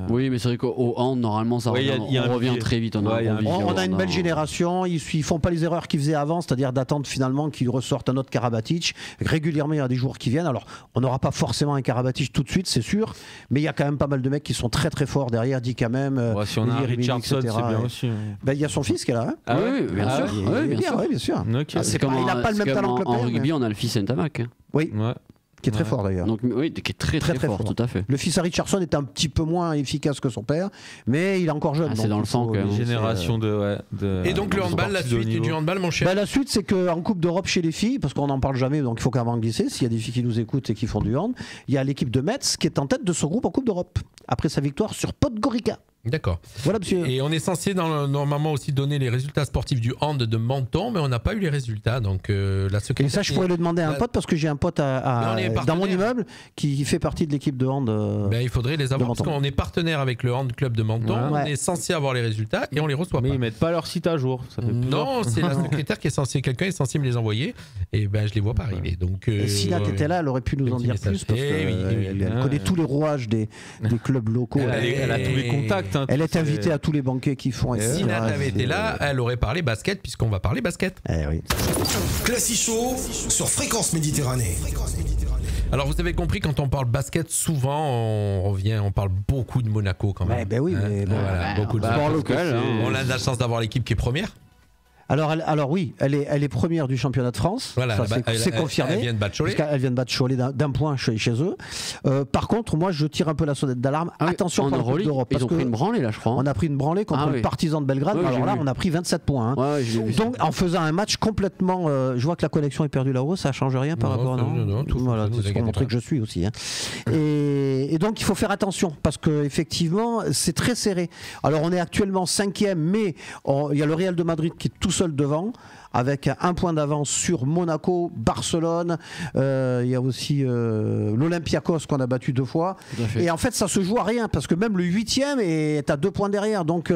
Oui, mais c'est vrai qu'au hand, normalement, ça revient très vite. On a une belle génération. Ils font pas les erreurs qu'ils faisaient avant, c'est-à-dire d'attendre finalement qu'ils ressortent un autre Karabatic. Régulièrement, il y a des joueurs qui viennent. Alors, on n'aura pas forcément un Karabatic tout de suite, c'est sûr, mais il y a quand même pas mal de mecs qui sont très très forts derrière. Dit quand même. Si on a un Richardson, c'est bien aussi. Il y a son fils qui est là. Oui, bien sûr. Il n'a pas le même talent que le père. En rugby, on a le fils Ntamak. Oui. Qui est très fort d'ailleurs. Donc, oui, qui est très fort, tout à fait. Le fils à Richardson est un petit peu moins efficace que son père, mais il est encore jeune. C'est dans le sang quand même. Génération de. Et donc le handball, la suite du handball, mon cher. La suite, c'est qu'en Coupe d'Europe chez les filles, parce qu'on n'en parle jamais, donc il faut quand même en glisser, s'il y a des filles qui nous écoutent et qui font du hand, il y a l'équipe de Metz qui est en tête de son groupe en Coupe d'Europe, après sa victoire sur Podgorica. D'accord. Voilà, monsieur. Et on est censé normalement aussi donner les résultats sportifs du hand de Menton, mais on n'a pas eu les résultats. Donc la secrétaire. Et ça, je pourrais le demander à un pote parce que j'ai un pote dans mon immeuble qui fait partie de l'équipe de hand. Il faudrait les avoir parce qu'on est partenaire avec le hand club de Menton. On est censé avoir les résultats et on les reçoit pas. Mais ils mettent pas leur site à jour. Ça fait non, c'est la secrétaire qui est censée. Quelqu'un est censé me les envoyer et je les vois pas arriver. Donc. Et si là t'étais là, elle aurait pu nous en dire plus parce qu'elle connaît tous les rouages des clubs locaux. Elle a tous les contacts. Elle est invitée à tous les banquets qui font. Si Nat avait été là, elle aurait parlé basket puisqu'on va parler basket. Oui. Classic Show sur Fréquence Méditerranée. Alors vous avez compris, quand on parle basket, souvent on parle beaucoup de Monaco quand même. Oui, mais beaucoup de sport local. On a de la chance d'avoir l'équipe qui est première. Alors oui, elle est première du championnat de France. Voilà, c'est confirmé. Elle vient de battre Cholet. Elle vient de battre Cholet d'un point chez eux. Par contre, moi, je tire un peu la sonnette d'alarme. Attention pour la Coupe d'Europe. Ils ont pris une branlée là, je crois. On a pris une branlée contre le Partizan de Belgrade. Alors là, on a pris 27 points. Donc, en faisant un match complètement, je vois que la connexion est perdue là-haut. Ça change rien par rapport à non. Voilà, c'est ce qu'on montrait que je suis aussi. Et donc, il faut faire attention parce que effectivement, c'est très serré. Alors, on est actuellement 5e, mais il y a le Real de Madrid qui est tout seul devant, avec un point d'avance sur Monaco, Barcelone. Il y a aussi l'Olympiakos qu'on a battu 2 fois. Et en fait, ça se joue à rien parce que même le 8e est à 2 points derrière. Donc,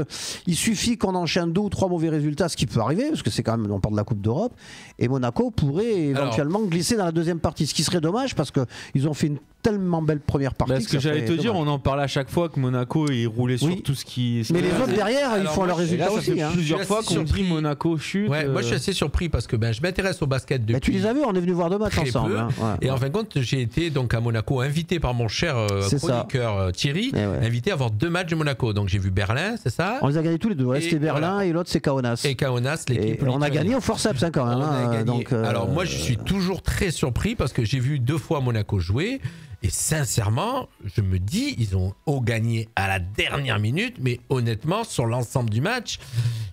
il suffit qu'on enchaîne 2 ou 3 mauvais résultats, ce qui peut arriver parce que c'est quand même, on parle de la Coupe d'Europe. Et Monaco pourrait éventuellement glisser dans la deuxième partie, ce qui serait dommage parce qu'ils ont fait une tellement belle première partie. Ce que j'allais te dire, on en parle à chaque fois que Monaco il roulait sur tout ce qui. Mais les autres derrière, ils font leur résultat aussi. Plusieurs fois qu'on dit Monaco chute. Ouais, moi je suis assez surpris parce que je m'intéresse au basket depuis. Tu les as vus, on est venu voir 2 matchs ensemble. Et en fin de compte, j'ai été donc à Monaco invité par mon cher chroniqueur Thierry, invité à voir 2 matchs de Monaco. Donc j'ai vu Berlin, c'est ça? On les a gagnés tous les deux. C'était Berlin et l'autre c'est Kaunas. Et Kaunas, l'équipe. On a gagné au forceps quand même. Alors moi je suis toujours très surpris parce que j'ai vu 2 fois Monaco jouer. Et sincèrement, je me dis, ils ont gagné à la dernière minute, mais honnêtement, sur l'ensemble du match,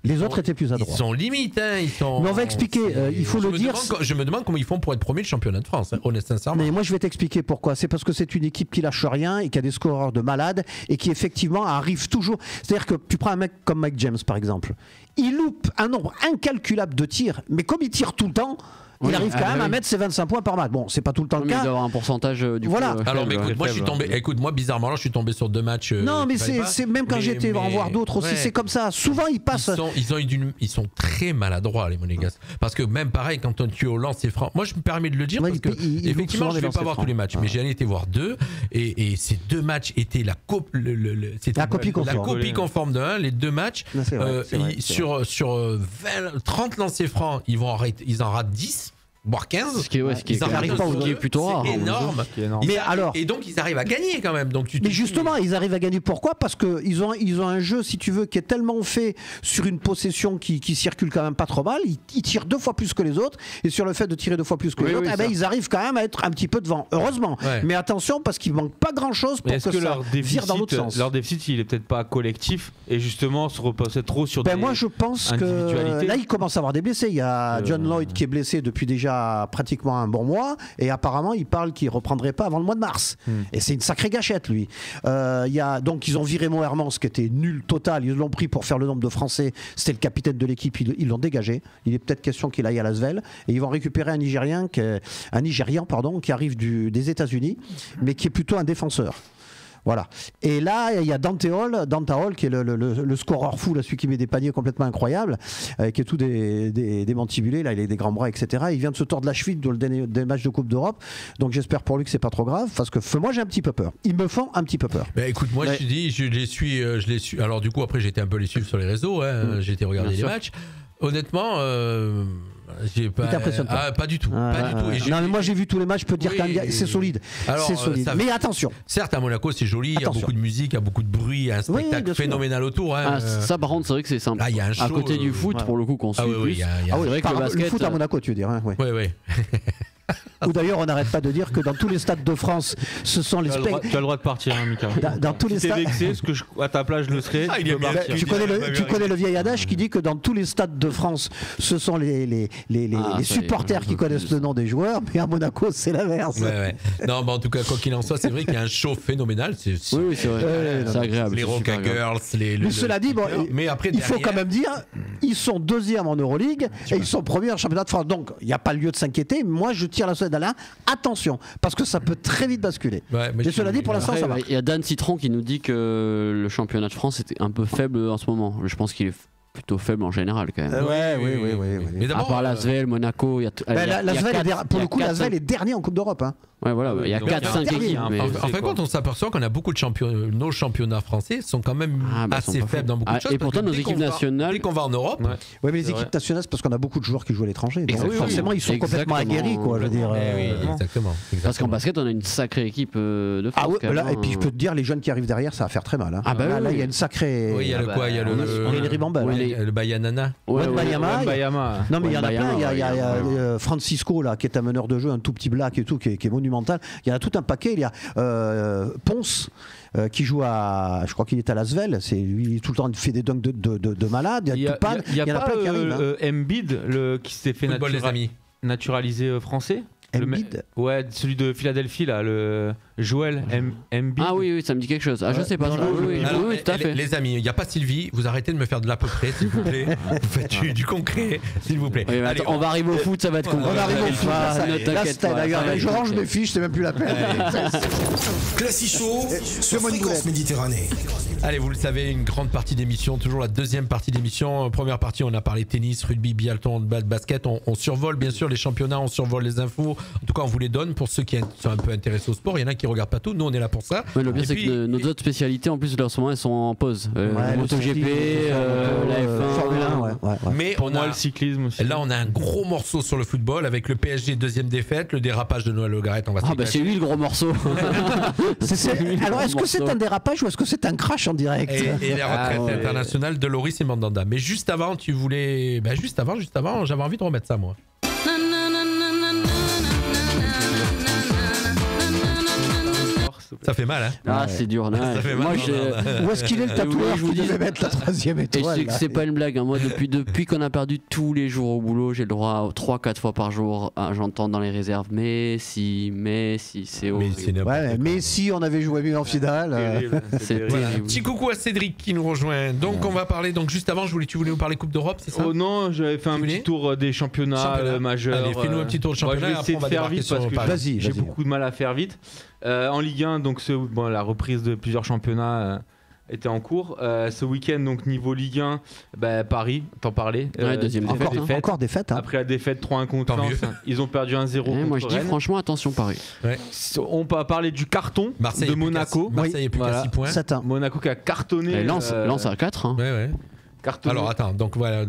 les autres étaient plus adroits. Ils sont limites, Mais on va expliquer, il faut le dire. Je me demande comment ils font pour être premier de championnat de France, sincèrement. Mais moi, je vais t'expliquer pourquoi. C'est parce que c'est une équipe qui lâche rien et qui a des scoreurs de malades et qui effectivement arrive toujours. C'est-à-dire que tu prends un mec comme Mike James, par exemple. Il loupe un nombre incalculable de tirs, mais comme il tire tout le temps, il arrive quand même à mettre ses 25 points par match. Bon, c'est pas tout le temps le cas. Il doit avoir un pourcentage du coup. Alors, mais écoute, moi je suis tombé. Écoute, moi bizarrement là, je suis tombé sur 2 matchs. Non, mais c'est même quand j'ai été en voir d'autres aussi, c'est comme ça. Souvent ils passent. Ils sont très maladroits les Monégasques. Parce que même pareil quand tu es au lancer franc. Moi je me permets de le dire parce que effectivement je vais pas voir tous les matchs, mais j'ai été voir 2 et ces 2 matchs étaient la copie conforme de 1. Les 2 matchs sur 30 lancers francs, ils en ratent 10. Voire 15, ce qui est plutôt rare. C'est énorme. Et donc ils arrivent à gagner quand même. Mais justement, ils arrivent à gagner. Pourquoi? Parce qu'ils ont un jeu, si tu veux, qui est tellement fait sur une possession qui circule quand même pas trop mal. Ils tirent 2 fois plus que les autres. Et sur le fait de tirer 2 fois plus que les autres, ils arrivent quand même à être un petit peu devant. Heureusement. Mais attention, parce qu'il manque pas grand chose pour que ça vire dans l'autre sens. Leur déficit, il est peut-être pas collectif et justement se reposer trop sur des moi, je pense que là, il commence à avoir des blessés. Il y a John Lloyd qui est blessé depuis déjà pratiquement un bon mois et apparemment il parle qu'il reprendrait pas avant le mois de mars et c'est une sacrée gâchette lui. Donc ils ont viré Mo Hermans qui était nul total, ils l'ont pris pour faire le nombre de Français, c'était le capitaine de l'équipe, ils l'ont dégagé, il est peut-être question qu'il aille à l'Asvel et ils vont récupérer un Nigérian qui arrive des États-Unis mais qui est plutôt un défenseur. Voilà. Et là, il y a Dante Hall qui est le scoreur fou, là, celui qui met des paniers complètement incroyables, qui est tout démantibulé, là, il a des grands bras, etc. Il vient de se tordre la cheville dans des matchs de Coupe d'Europe, donc j'espère pour lui que c'est pas trop grave, parce que moi j'ai un petit peu peur. Ils me font un petit peu peur. Écoute, moi je dis, je les suis. Alors du coup, après j'étais un peu les suivre sur les réseaux, j'ai été regarder les matchs. Honnêtement, j'ai pas. Pas du tout. Non, mais moi j'ai vu tous les matchs, je peux te dire que c'est solide. C'est solide. Mais attention. Certes, à Monaco c'est joli, il y a beaucoup de musique, il y a beaucoup de bruit, il y a un spectacle phénoménal autour. Ça, par contre, c'est vrai que c'est sympa. Il y a un show, à côté du foot, pour le coup, qu'on suit plus. C'est vrai que le basket. Le foot à Monaco, tu veux dire. Oui. Ou d'ailleurs, on n'arrête pas de dire que dans tous les stades de France, ce sont les Tu as le droit de partir, Mika. Dans tous les stades. Vexé, à ta place, je le serais. Tu connais le vieil adage qui dit que dans tous les stades de France, ce sont les supporters qui connaissent le nom des joueurs, mais à Monaco, c'est l'inverse. Non, mais en tout cas, quoi qu'il en soit, c'est vrai qu'il y a un show phénoménal. Oui, c'est vrai. C'est agréable. Les Roca Girls, mais cela dit, il faut quand même dire, ils sont 2e en Euroleague et ils sont premiers en championnat de France. Donc, il n'y a pas lieu de s'inquiéter. Moi, je tire la sonnette d'Alain. Attention, parce que ça peut très vite basculer. Et cela dit, pour l'instant, ça va. Il y a Dan Citron qui nous dit que le championnat de France était un peu faible en ce moment. Je pense qu'il est plutôt faible en général quand même. Oui. Mais à part l'Asvel, Monaco, pour le coup, l'Asvel est dernier en Coupe d'Europe. Ouais, voilà, il y a 4-5 équipes. En fin de compte, on s'aperçoit qu'on a beaucoup de nos championnats français sont quand même assez faibles dans beaucoup de choses. Et pourtant, nos équipes nationales. Dès qu'on va en Europe. Oui, mais les équipes nationales, c'est parce qu'on a beaucoup de joueurs qui jouent à l'étranger. Donc forcément, ils sont complètement aguerris, quoi. Je veux dire. Exactement. Parce qu'en basket, on a une sacrée équipe de France. Et puis je peux te dire, les jeunes qui arrivent derrière, ça va faire très mal. Là, il y a une sacrée. Oui, il y a le quoi? Il y a le Ribambal. Le Bayanana. Bayama. Non, mais il y en a plein. Il y a Francisco, là, qui est un meneur de jeu, un tout petit black et tout, qui est monumental. Il y en a tout un paquet. Il y a Ponce qui joue je crois qu'il est à Lasvel. C'est lui tout le temps il fait des dunks de malade. Il y en a pas plein qui arrivent. Embiid qui s'est fait naturaliser français. Embiid. Ouais, celui de Philadelphie là, le Joël Embiid. Ah oui, ça me dit quelque chose. Je sais pas. Oui, tout à fait. Les amis, il n'y a pas Sylvie. Vous arrêtez de me faire de l'à peu près, s'il vous plaît. Vous faites du concret, s'il vous plaît. Allez, on va arriver au foot, ça va être concret. On arrive au foot. Là, je range mes fiches, c'est même plus la peine. Classico sur Fréquence Méditerranée. Allez, vous le savez, une grande partie d'émission, toujours la deuxième partie d'émission. Première partie, on a parlé tennis, rugby, biathlon, basket. On survole bien sûr les championnats, on survole les infos. En tout cas, on vous les donne pour ceux qui sont un peu intéressés au sport. Il y en a qui regardent pas tout. Nous, on est là pour ça. Ouais, le bien, c'est que nos autres spécialités, en plus, là, en ce moment, elles sont en pause. MotoGP, la F1, Formule 1, ouais. Mais pour moi, le cyclisme aussi. Là, on a un gros morceau sur le football avec le PSG deuxième défaite, le dérapage de Noël Le Garrett. On va c'est lui le gros morceau. Alors, est-ce que c'est un dérapage ou est-ce que c'est un crash en direct? Et la retraite internationale de Loris et Mandanda. Mais juste avant, tu voulais. Juste avant, j'avais envie de remettre ça, moi. Ça fait mal, hein? Ah, c'est dur. Ça fait mal. Moi, où est-ce qu'il est le tatoueur? Je vous disais mettre la 3e étoile. Et je sais que c'est pas une blague. Moi, depuis qu'on a perdu tous les jours au boulot, j'ai le droit à 3-4 fois par jour. J'entends dans les réserves. Mais si, c'est horrible. Mais si on avait joué mieux en finale. C'est voilà. Petit coucou à Cédric qui nous rejoint. Donc, on va parler. Donc, juste avant, tu voulais nous parler Coupe d'Europe, c'est ça? Oh non, j'avais fait un petit tour des championnats majeurs. Allez, fais-nous un petit tour de championnat. Je vais essayer de faire vite parce que j'ai beaucoup de mal à faire vite. En Ligue 1, donc la reprise de plusieurs championnats était en cours. Ce week-end, donc niveau Ligue 1, Paris, t'en parlais. Deuxième défaite. Encore défaite. Après la défaite 3-1 contre Lens, ils ont perdu 1-0 contre moi je dis franchement attention Paris. On peut parler du carton Marseille de Monaco. Marseille est plus qu'à 6 points. Monaco qui a cartonné. Lens à 4. Hein. Ouais. Cartonné. Alors attends, donc voilà,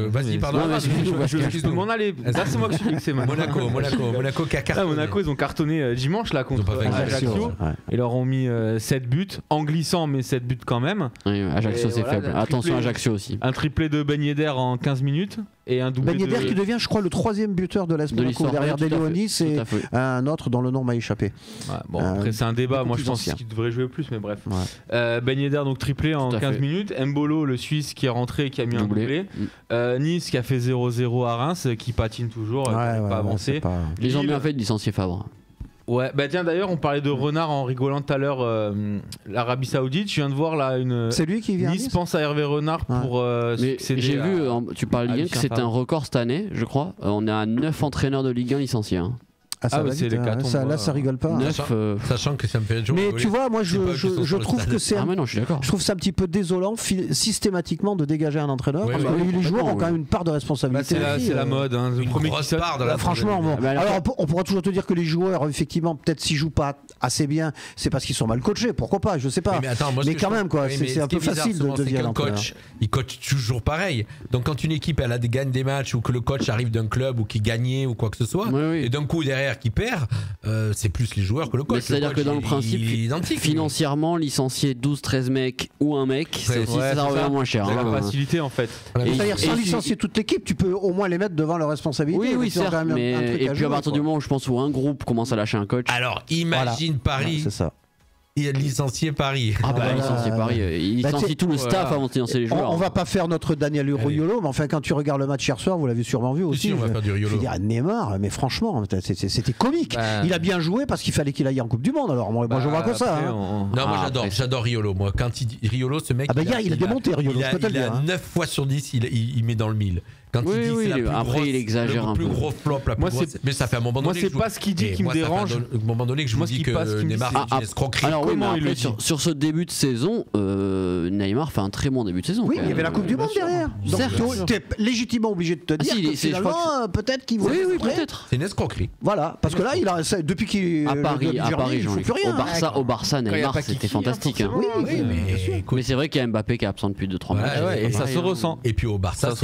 vas-y, pardon. Je m'en aller. Là, c'est moi qui suis vexé. Monaco qui a cartonné. Monaco, ils ont cartonné dimanche là contre Ajaccio. Ils leur ont mis 7 buts, en glissant, mais 7 buts quand même. Oui, Ajaccio, c'est faible. Attention, Ajaccio aussi. Un triplé de Ben Yedder en 15 minutes. Et un doublé Ben Yedder qui devient, je crois, le 3e buteur de l'AS Monaco derrière Delionis et un autre dont le nom m'a échappé. Après, c'est un débat. Moi, je pense qu'il devrait jouer plus, mais bref. Ben Yedder, donc triplé en 15 minutes. Mbolo, le Suisse, qui est rentré et qui a mis un doublé. Nice qui a fait 0-0 à Reims, qui patine toujours, pas avancé. Ils ont bien fait de licencier Favre. Ouais, tiens, d'ailleurs, on parlait de Renard en rigolant tout à l'heure, l'Arabie Saoudite. Je viens de voir là C'est lui qui vient. Nice pense à Hervé Renard pour succéder. J'ai vu, tu parles de Ligue 1, que c'est un record cette année, je crois. On est à 9 entraîneurs de Ligue 1 licenciés. C'est les là, ça rigole pas. Sachant que ça me fait jouer. Mais tu vois, moi, je trouve que c'est. Non, je suis d'accord. Je trouve ça un petit peu désolant systématiquement de dégager un entraîneur. Les joueurs ont quand même une part de responsabilité. C'est la mode. Une grosse part de la. Franchement, alors on pourra toujours te dire que les joueurs, effectivement, peut-être s'ils jouent pas assez bien, c'est parce qu'ils sont mal coachés. Pourquoi pas? Je sais pas. Mais quand même, quoi. C'est un peu facile de dire un coach. Il coach toujours pareil. Donc quand une équipe elle gagne des matchs ou que le coach arrive d'un club ou qui gagnait ou quoi que ce soit, et d'un coup derrière qui perd, c'est plus les joueurs que le coach. C'est-à-dire que dans le principe, financièrement, licencier 12-13 mecs ou un mec, ça revient moins cher. C'est la facilité en fait. C'est-à-dire sans licencier toute l'équipe, tu peux au moins les mettre devant leurs responsabilités. Oui, certes. Et puis à partir du moment où je pense où un groupe commence à lâcher un coach. Alors imagine Paris. C'est ça. Il a licencié Paris. Licencié Paris. Il licencie tout le staff avant de licencier les joueurs. On va pas faire notre Daniel Riolo, mais enfin, quand tu regardes le match hier soir, vous l'avez sûrement vu aussi. On va faire du Riolo. Je veux dire, Neymar, mais franchement, c'était comique. Il a bien joué parce qu'il fallait qu'il aille en Coupe du Monde. Alors, moi, je vois que ça. Non, moi, j'adore Riolo. Moi, quand Riolo, ce mec. Hier, il a démonté Riolo. Il a 9 fois sur 10, il met dans le 1000. Quand il dit c'est la plus après il exagère un peu. Le plus gros flop, la plus grosse. Mais ça fait un moment donné. Moi, c'est pas ce qu'il dit qui me dérange. À un moment donné que je me dis que Neymar fait une escroquerie. Alors oui, mais après, sur ce début de saison, Neymar fait un très bon début de saison. Oui, il y avait la Coupe du Monde derrière. Donc tu es légitimement obligé de te dire que finalement, peut-être qu'il voulait. Oui, peut-être. C'est une escroquerie. Voilà, parce que là, depuis qu'il à Paris, il joue plus rien. Au Barça, Neymar, c'était fantastique. Oui, mais c'est vrai qu'il y a Mbappé qui est absent depuis 2-3 matchs. Et ça se ressent. Et puis au Barça,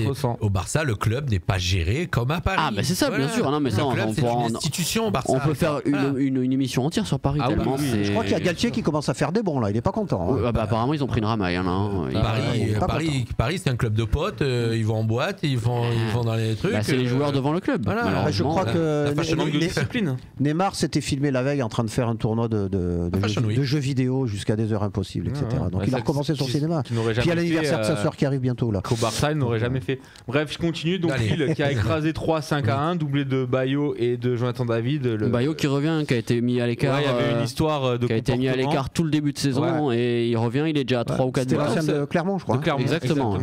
le club n'est pas géré comme à Paris. Ah bah c'est ça, bien sûr. Non mais ça, c'est une institution. Barça, on peut faire une émission entière sur Paris tellement c'est. Je crois qu'il y a Galtier qui commence à faire des bons là. Il est pas content. Apparemment ils ont pris une ramaille. Paris, c'est un club de potes. Ils vont en boîte, ils vont dans les trucs. C'est les joueurs devant le club. Je crois que Neymar s'était filmé la veille en train de faire un tournoi de jeux vidéo jusqu'à des heures impossibles, etc. Donc il a recommencé son cinéma. Puis il y a l'anniversaire de sa sœur qui arrive bientôt là. Qu'au Barça il n'aurait jamais fait. Bref, je continue. Donc Lille qui a écrasé 3-5-1, doublé de Bayo et de Jonathan David. Bayo qui revient, qui a été mis à l'écart. Il y avait une histoire de qui a été mis à l'écart tout le début de saison et il revient, il est déjà à 3 ou 4 buts. C'était l'ancien de Clermont, je crois. Exactement.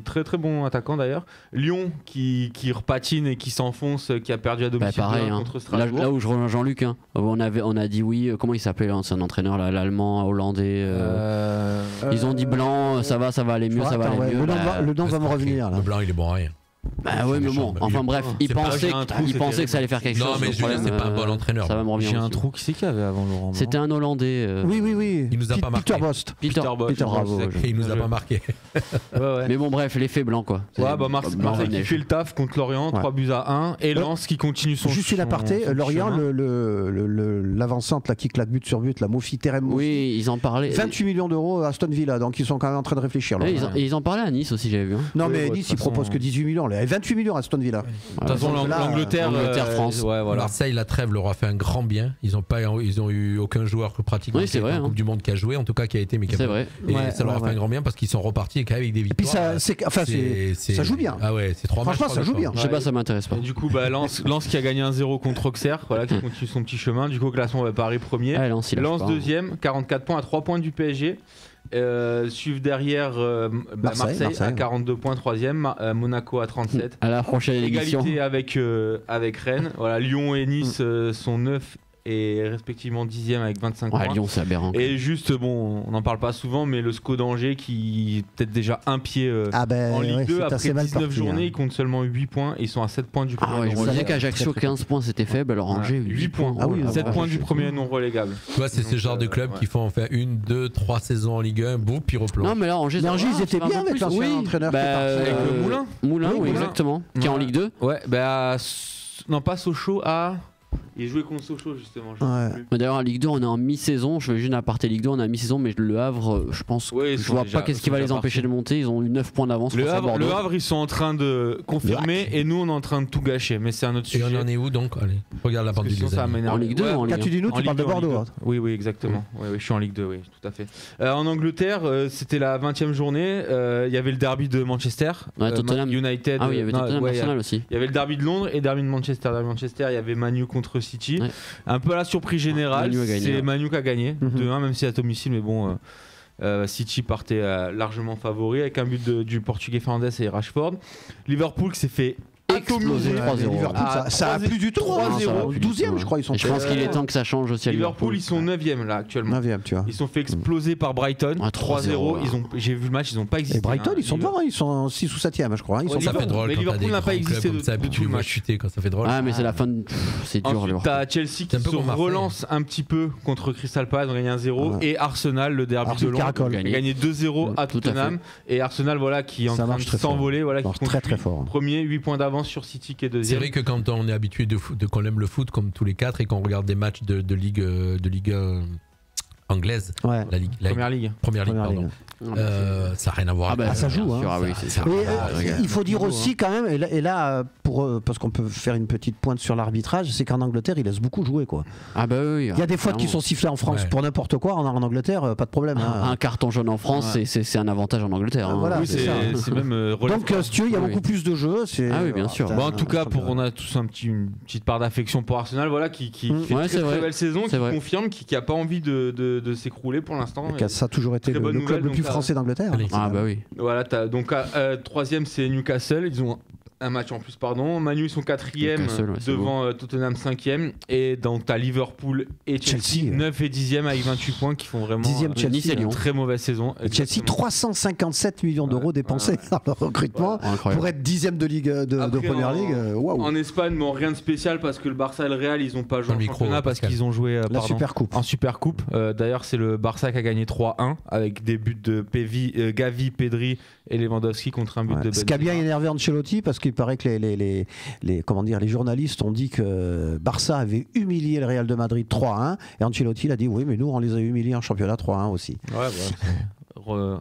Très très bon attaquant d'ailleurs. Lyon qui repatine et qui s'enfonce, qui a perdu à domicile contre Strasbourg. Là où je rejoins Jean-Luc, on a dit oui. Comment il s'appelait l'ancien entraîneur, l'allemand, hollandais. Ils ont dit blanc, ça va aller mieux, ça va aller mieux. Le nom va me revenir. Le blanc, il est bon à rien. Bah ouais, mais bon, enfin bref, il pensait que ça allait faire quelque chose. Non, mais Julien, c'est pas un bon entraîneur. Ça va me revenir. J'ai un trou, qui c'est qu'il y avait avant Laurent? C'était un Hollandais. Oui. Il nous a pas marqué. Peter Bost, bravo. Il nous a pas marqué. Mais bon, bref, l'effet blanc quoi. Ouais, bah Marseille qui fait le taf contre Lorient, 3-1. Et Lens qui continue son. Juste une aparté, Lorient, l'avancante là qui claque but sur but, la Mofi Terem. Oui, ils en parlaient. 28 millions d'euros à Aston Villa, donc ils sont quand même en train de réfléchir. Et ils en parlaient à Nice aussi, j'avais vu. Non, mais Nice, ils proposent que 18 millions. 28 millions à Aston Villa. De toute façon, l'Angleterre, France. Marseille, la trêve leur a fait un grand bien. Ils ont eu aucun joueur pratiquement en Coupe du Monde qui a joué, en tout cas qui a été, mais qui a vrai. Et ça leur a fait un grand bien parce qu'ils sont repartis avec des victoires. Et puis ça joue bien. Ah ouais, c'est 3 matchs. Franchement, ça joue bien. Je sais pas, ça m'intéresse pas. Et du coup, Lens qui a gagné 1-0 contre Auxerre, qui continue son petit chemin. Du coup, classement, Paris premier. Lens deuxième, 44 points à 3 points du PSG. Suivent derrière Marseille à 42 points, 3ème, Monaco à 37. À la prochaine édition. Égalité avec Rennes. Lyon et Nice sont 9 et respectivement 10e avec 25 points. Lyon, c'est aberrant. Et juste, on n'en parle pas souvent, mais le SCO d'Angers qui peut-être déjà un pied en Ligue 2 après 19 journées, ils comptent seulement 8 points et ils sont à 7 points du premier. Je me disais qu'Ajaccio 15 points c'était faible, alors Angers 8 points. 7 points du premier non relégable. Tu vois, c'est ce genre de club qui font 1, 2, 3 saisons en Ligue 1, puis replongent. Non, mais là, Angers ils étaient bien avec l'ancien entraîneur. Avec Moulin. Moulin, oui, exactement. Qui est en Ligue 2. Ouais, non, pas Sochaux, il jouait contre Sochaux justement. D'ailleurs en Ligue 2 on est en mi-saison, je fais juste une aparté Ligue 2, on est en mi-saison, mais le Havre, je pense, je vois pas qu'est-ce qui va les empêcher de monter. Ils ont eu 9 points d'avance. Le Havre, ils sont en train de confirmer et nous on est en train de tout gâcher, mais c'est un autre sujet. Et on en est où donc? Allez, regarde la bande du en Ligue 2 Quand tu dis nous, tu parles de Bordeaux. Oui, exactement. Oui, je suis en Ligue 2, oui, tout à fait. En Angleterre, c'était la 20e journée, il y avait le derby de Manchester, Tottenham United. Ah oui, il y avait Tottenham Arsenal aussi. Il y avait le derby de Londres et le derby de Manchester. Derby de Manchester, il y avait Manu contre City. Un peu à la surprise générale, c'est Manu qui a gagné 2-1, même si à domicile, mais bon, City partait largement favori avec un but du Portugais Fernandes et Rashford. Liverpool qui s'est fait exploser 3-0. Ça a plus du tout. 3-0. 12e, je crois. Ils sont. Je pense qu'il est temps que ça change aussi à Liverpool. Ils sont 9e là actuellement. 9e, tu vois. Ils sont fait exploser par Brighton. 3-0. J'ai vu le match, ils n'ont pas existé. Et Brighton, ils sont devant, ils sont 6 ou 7e, je crois. Ça fait drôle. Mais Liverpool n'a pas existé depuis le match chuté quand ça fait drôle. Ah, mais c'est la fin. C'est dur. Ensuite, t'as Chelsea qui se relance un petit peu contre Crystal Palace, on a gagné 1-0. Et Arsenal, le derby de Londres, a gagné 2-0 à Tottenham. Et Arsenal, qui est en train de s'envoler, qui très très fort. Premier, 8 points d'avance sur City qui est deuxième. C'est vrai que quand on est habitué qu'on aime le foot comme tous les quatre et qu'on regarde des matchs de Ligue anglaise, Première Ligue, pardon. Ça n'a rien à voir. Ça joue. Il faut dire aussi quand même, et là parce qu'on peut faire une petite pointe sur l'arbitrage, c'est qu'en Angleterre, ils laissent beaucoup jouer, quoi. Il y a des fautes qui sont sifflées en France pour n'importe quoi. En Angleterre, pas de problème. Un carton jaune en France, c'est un avantage en Angleterre. Oui, c'est même donc, si tu veux, il y a beaucoup plus de jeux. Ah oui, bien sûr. En tout cas, on a tous une petite part d'affection pour Arsenal, qui fait une très belle saison, qui confirme, qui n'a pas envie de s'écrouler pour l'instant. Ça a toujours été le club le plus français d'Angleterre. Bah oui. Voilà, donc troisième c'est Newcastle, ils ont un match en plus, Manu ils sont 4e devant Tottenham 5e, et donc t'as Liverpool et Chelsea 9 et 10e avec 28 points qui font vraiment 10e Chelsea, une très mauvaise saison. Chelsea 357 millions d'euros dépensés dans le recrutement pour être 10e de Ligue de Première Ligue. En Espagne, rien de spécial parce que le Barça et le Real ils ont pas joué en championnat parce qu'ils ont joué en Supercoupe. D'ailleurs c'est le Barça qui a gagné 3-1 avec des buts de Gavi, Pedri et Lewandowski contre un but de Benzema. Ce qui a bien énervé Ancelotti parce qu'il paraît que les journalistes ont dit que Barça avait humilié le Real de Madrid 3-1 et Ancelotti a dit oui mais nous on les a humiliés en championnat 3-1 aussi.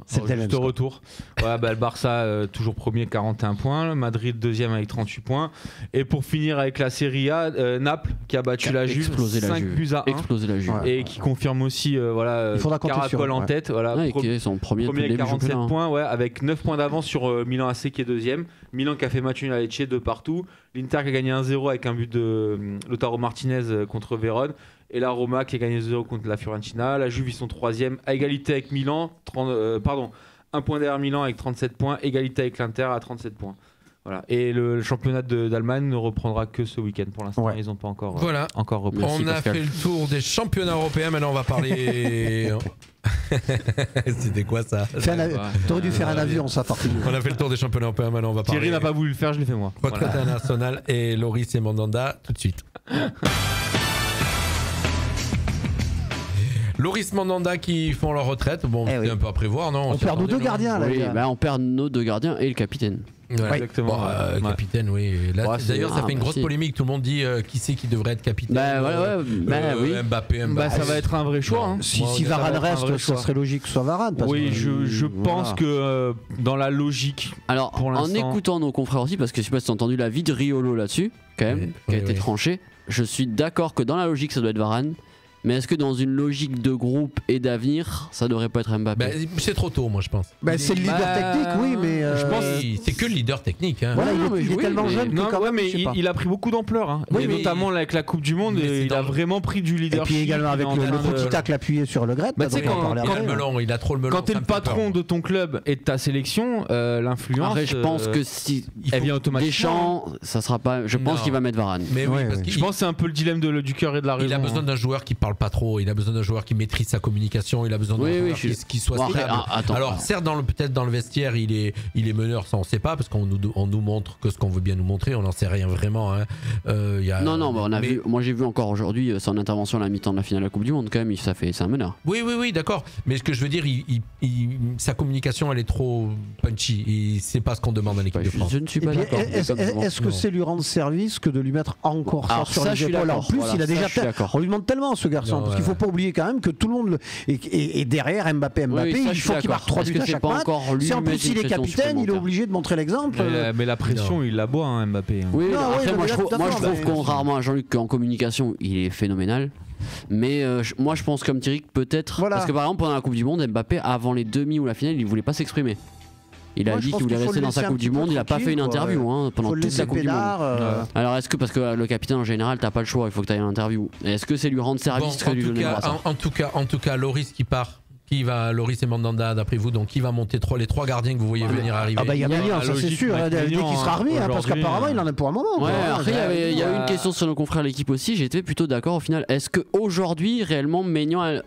juste retour. Ouais, le Barça toujours premier, 41 points. Madrid deuxième avec 38 points. Et pour finir avec la Serie A, Naples qui a battu la Juve 5-1. Explosé la Juve. Et qui confirme aussi Caracol en tête. Voilà, qui sont premier avec 47 points, avec 9 points d'avance sur Milan AC qui est deuxième. Milan qui a fait match nul à Lecce de partout. L'Inter qui a gagné 1-0 avec un but de Lautaro Martinez contre Vérone. Et la Roma qui a gagné 2-0 contre la Fiorentina. La Juve, ils sont troisième à égalité avec Milan. Un point derrière Milan avec 37 points. Égalité avec l'Inter à 37 points. Voilà. Et le championnat d'Allemagne ne reprendra que ce week-end pour l'instant. Ils n'ont pas encore repris. On a fait le tour des championnats européens. Maintenant, on va parler. C'était quoi ça? T'aurais dû faire un avion, ça partie. On a fait le tour des championnats européens. Maintenant, on va parler. Thierry n'a pas voulu le faire, je l'ai fait moi. Retraite internationale et Loris et Mandanda tout de suite. Loris Mandanda qui font leur retraite. Bon, c'était un peu à prévoir, non? On perd nos deux gardiens là. On perd nos deux gardiens et le capitaine. Ouais, exactement. Capitaine, oui. Là, d'ailleurs, ça fait une grosse polémique. Tout le monde dit qui c'est qui devrait être capitaine. Oui. Mbappé. Ça va être un vrai choix. Si Varane reste, ça serait logique que ce soit Varane. Je pense que dans la logique. Alors, en écoutant nos confrères aussi, parce que je sais pas si tu as entendu l'avis de Riolo là-dessus, quand même, qui a été tranché. Je suis d'accord que dans la logique, ça doit être Varane. Mais est-ce que dans une logique de groupe et d'avenir, ça devrait pas être Mbappé? C'est trop tôt, moi je pense. C'est le leader technique, oui, mais je pense c'est que le leader technique. Hein. Voilà, il est tellement jeune que quand même, il a pris beaucoup d'ampleur, et notamment avec la Coupe du Monde, il a vraiment pris du leadership. Et puis également avec le petit tacle appuyé sur le Gret. Il a trop le melon. Quand t'es le patron de ton club et de ta sélection, l'influence. Après, je pense que si elle vient automatiquement. Deschamps, ça sera pas. Je pense qu'il va mettre Varane. Mais oui, parce que je pense que c'est un peu le dilemme du cœur et de la raison. Il a besoin d'un joueur qui parle pas trop, il a besoin d'un joueur qui maîtrise sa communication, il a besoin d'un joueur qui soit stable. Alors certes peut-être dans le vestiaire il est meneur, ça on sait pas parce qu'on nous montre que ce qu'on veut bien nous montrer, on n'en sait rien vraiment. Moi j'ai vu encore aujourd'hui son intervention à la mi-temps de la finale de la Coupe du Monde, quand même c'est un meneur. Oui d'accord, mais ce que je veux dire, sa communication elle est trop punchy, il sait pas ce qu'on demande à l'équipe de France. Je ne suis pas d'accord. Est-ce que c'est lui rendre service que de lui mettre encore ça sur les épaules? En plus il a déjà on lui demande tellement ce garçon, parce qu'il faut pas oublier quand même que tout le monde est derrière Mbappé, il faut qu'il marque 3 buts à chaque match. Si en plus il est capitaine, il est obligé de montrer l'exemple. Mais la pression, il la boit, Mbappé. Moi je trouve contrairement à Jean-Luc qu'en communication il est phénoménal. Mais moi je pense comme Thierry peut-être parce que par exemple pendant la Coupe du Monde, Mbappé avant les demi ou la finale, il voulait pas s'exprimer. Il a dit qu'il voulait rester dans sa Coupe du Monde, il a pas fait une interview pendant toute la Coupe du Monde. Alors est-ce que, parce que le capitaine en général t'as pas le choix, il faut que tu ailles à l'interview. Est-ce que c'est lui rendre service que lui donner en tout cas Loris qui part. Loris et Mandanda d'après vous, donc qui va monter les trois gardiens que vous voyez venir arriver? Il y a Maignan, ça c'est sûr, dès qu'il sera remis, parce qu'apparemment il en a pour un moment. Après il y a eu une question sur nos confrères à l'équipe aussi, j'étais plutôt d'accord au final. Est-ce qu'aujourd'hui réellement Maignan,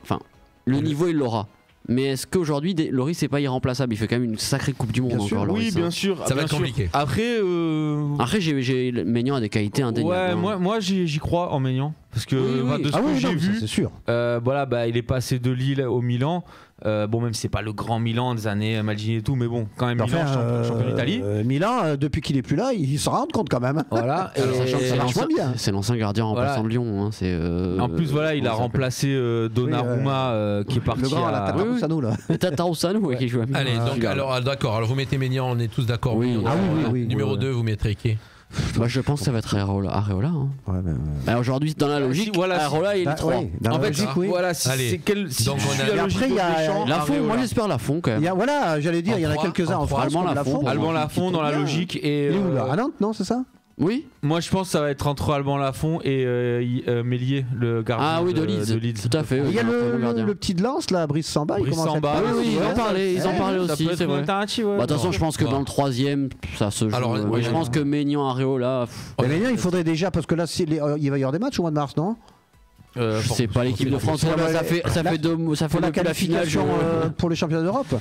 le niveau il l'aura? Mais est-ce qu'aujourd'hui Loris c'est pas irremplaçable? Il fait quand même une sacrée Coupe du Monde encore. Oui, bien sûr. Ça va être compliqué. Après, Maignan a des qualités indéniables. Ouais, moi j'y crois en Maignan. Parce que de ce que j'ai vu, c'est sûr. Il est passé de Lille au Milan. Même si c'est pas le grand Milan des années Maldini et tout, mais bon, quand même Milan, champion d'Italie. Milan, depuis qu'il est plus là, il s'en rend compte quand même. Voilà. C'est l'ancien gardien remplaçant de Lyon. En plus, il a remplacé Donnarumma qui est parti. Le grand, Tatarusanu là. Tatarusanu qui joue à Milan. Allez, donc alors d'accord. Alors vous mettez Maignan, on est tous d'accord. Oui. Numéro 2, vous mettrez qui? Je pense que ça va être Areola. Aujourd'hui, dans la logique, Areola il est 3. En fait, c'est quel. Donc après, il y a Lafont. Moi, j'espère Lafont quand même. J'allais dire, il y en a quelques-uns en France. Alban Lafont dans la logique. Et il est où là? À Nantes, non, c'est ça? Oui. Moi je pense que ça va être entre Alban Lafont et Mélier, le gardien de Leeds. Tout à fait. Il y a le petit de Lens là, Brice Samba. Brice Samba. Oui, ils en parlaient aussi. C'est vrai. De toute façon, je pense que dans le troisième, ça se joue. Alors, je pense que Maignan, Areola. Maignan, il faudrait déjà, parce que là, il va y avoir des matchs au mois de mars, non? C'est pas l'équipe de France, ça fait la qualification pour les championnats d'Europe.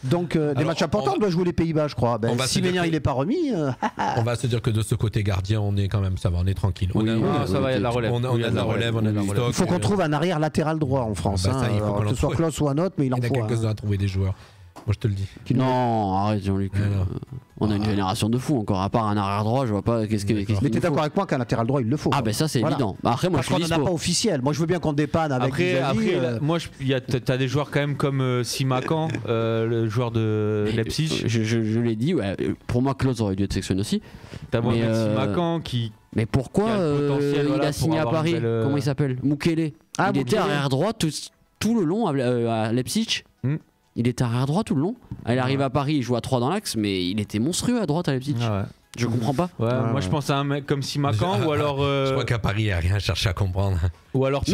Donc des matchs importants, on doit jouer les Pays-Bas, je crois. Si Maignan il est pas remis, on va se dire que de ce côté gardien, on est quand même, ça va, on est tranquille. Ça va, il y a de la relève. On a de la relève, on a du stock. Il faut qu'on trouve un arrière latéral droit en France, que ce soit Klose ou un autre, mais il en faut. Il y a quelques-uns à trouver des joueurs. Moi je te le dis. Non, arrête Jean-Luc. On a une génération de fous encore. À part un arrière droit, je vois pas qu'est-ce que. Mais t'es d'accord avec moi qu'un latéral droit il le faut. Ah ben ça c'est évident. Après moi parce qu'on n'en a pas officiel. Moi je veux bien qu'on dépanne avec. Après, moi t'as des joueurs quand même comme Simakan, le joueur de Leipzig. Je l'ai dit. Ouais. Pour moi Klose aurait dû être sélectionné aussi. T'as Simakan qui. Mais pourquoi il a signé à Paris Comment il s'appelle Mukele. Il était arrière droit tout le long à Leipzig. Il était arrière droit tout le long. Il arrive à Paris, il joue à 3 dans l'axe, mais il était monstrueux à droite à Leipzig. Je comprends pas. Moi je pense à un mec comme Simakan ou alors. Je crois qu'à Paris il n'y a rien cherché à comprendre. Ou alors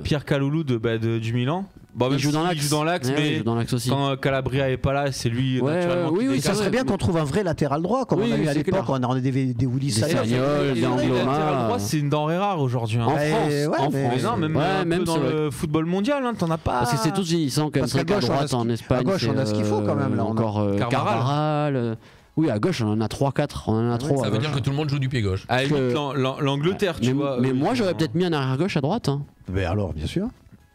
Pierre Kaloulou du Milan. Bon, il joue dans l'axe, mais quand Calabria est pas là, c'est lui naturellement. Oui, ça serait bien qu'on trouve un vrai latéral droit, comme on a eu à l'époque, on a des Willy Sagnol, des Angloma. Latéral droit, c'est une denrée rare aujourd'hui. En France. Mais non, même dans le football mondial, t'en as pas. Parce que c'est tous vieillissants quand même. Parce qu'à droite en Espagne, à gauche on a ce qu'il faut quand même là. Encore Carvajal. Oui, à gauche, on en a 3-4. On en a 3. Ça veut dire que tout le monde joue du pied gauche. L'Angleterre, tu vois. Mais moi, j'aurais peut-être mis un arrière gauche à droite. Mais alors, bien sûr.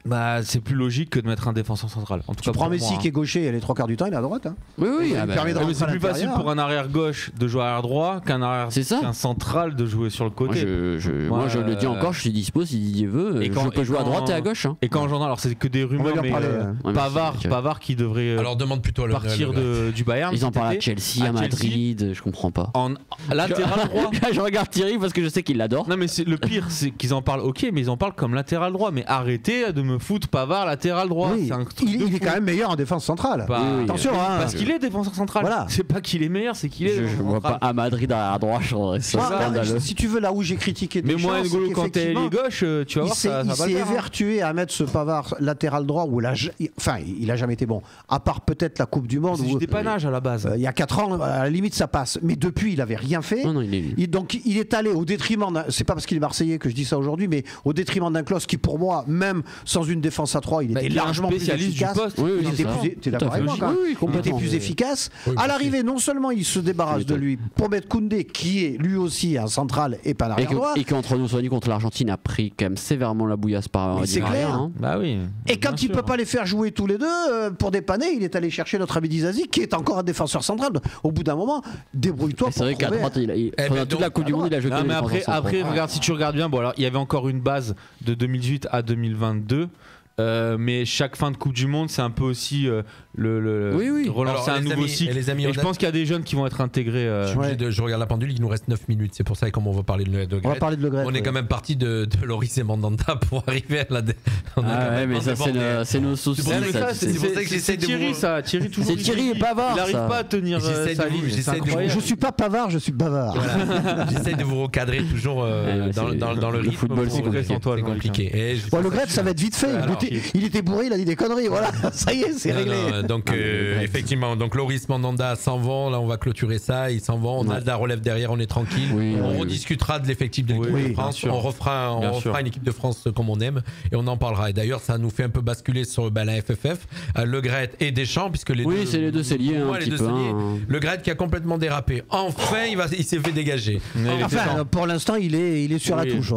Bah, c'est plus logique que de mettre un défenseur central. En tout tu prends Messi qui est gaucher, et les 3 quarts du temps, il est à droite. Hein. Oui. Mais c'est plus facile pour un arrière gauche de jouer arrière droit qu'un central de jouer sur le côté. Moi, je le dis encore, je suis dispo si Didier veut. Je peux jouer à droite et à gauche. Et quand j'entends, alors c'est que des rumeurs, mais Pavard qui devrait alors demande plutôt partir du Bayern. Ils en parlent à Chelsea, à Madrid, je comprends pas. En latéral droit. Je regarde Thierry parce que je sais qu'il l'adore. Non, mais le pire, c'est qu'ils en parlent, ok, mais ils en parlent comme latéral droit. Mais arrêtez de me foutre Pavard latéral droit. Oui, il est quand même meilleur en défense centrale. Attention, parce qu'il est défenseur central. Voilà. C'est pas qu'il est meilleur, c'est qu'il est. Je vois pas à Madrid à droite, je trouverais ça scandaleux. Si tu veux, là où j'ai critiqué Deschamps, mais moi, N'Golo Kanté est gauche, tu vas voir ça. Il s'est évertué à mettre ce Pavard latéral droit où il a jamais été bon. À part peut-être la Coupe du Monde. C'est du dépannage à la base. Il y a 4 ans, à la limite, ça passe. Mais depuis, il avait rien fait. Donc il est allé au détriment. C'est pas parce qu'il est Marseillais que je dis ça aujourd'hui, mais au détriment d'un Klose qui, pour moi, même sans une défense à 3, il était largement plus efficace. Il était plus. T'es d'accord avec moi quand même. Il était plus efficace. À l'arrivée, non seulement il se débarrasse de lui pour mettre Koundé, qui est lui aussi un central et pas l'arrière droit. Et qu'entre nous, soignés contre l'Argentine, a pris quand même sévèrement la bouillasse par. C'est clair. Bah oui. Et quand il peut pas les faire jouer tous les deux pour dépanner, il est allé chercher notre ami Dizazi, qui est encore un défenseur central. Au bout d'un moment, débrouille-toi. C'est vrai qu'à droite, pendant toute la Coupe du Monde, il a joué. Mais après, regarde, si tu regardes bien, bon alors il y avait encore une base de 2018 à 2022. Mais chaque fin de Coupe du Monde, c'est un peu aussi relancer un nouveau cycle. Et je pense qu'il y a des jeunes qui vont être intégrés. Je regarde la pendule, il nous reste 9 minutes. C'est pour ça, comme on va parler de Le Gret, on est quand même parti de Loris et Mandanda pour arriver à la. Mais ça, c'est nos soucis. C'est Thierry, ça. Thierry, toujours. C'est Thierry et Pavard. Il n'arrive pas à tenir sa ligne. Je suis pas Pavard, je suis bavard. J'essaie de vous recadrer toujours dans le rythme. Le football, c'est compliqué. Le Gret, ça va être vite fait. Il était bourré, il a dit des conneries. Voilà, ça y est, c'est réglé. Donc effectivement, donc Loris Mandanda s'en vont. Là, on va clôturer ça. Ils s'en vont. Nalda relève derrière. On est tranquille. On rediscutera de l'effectif de l'équipe de France. On refera une équipe de France comme on aime et on en parlera. Et d'ailleurs, ça nous fait un peu basculer sur la FFF. Le Gret et Deschamps, puisque les deux. Oui, c'est les deux, c'est lié. Le Gret qui a complètement dérapé. Enfin, il s'est fait dégager. Enfin, pour l'instant, il est sur la touche.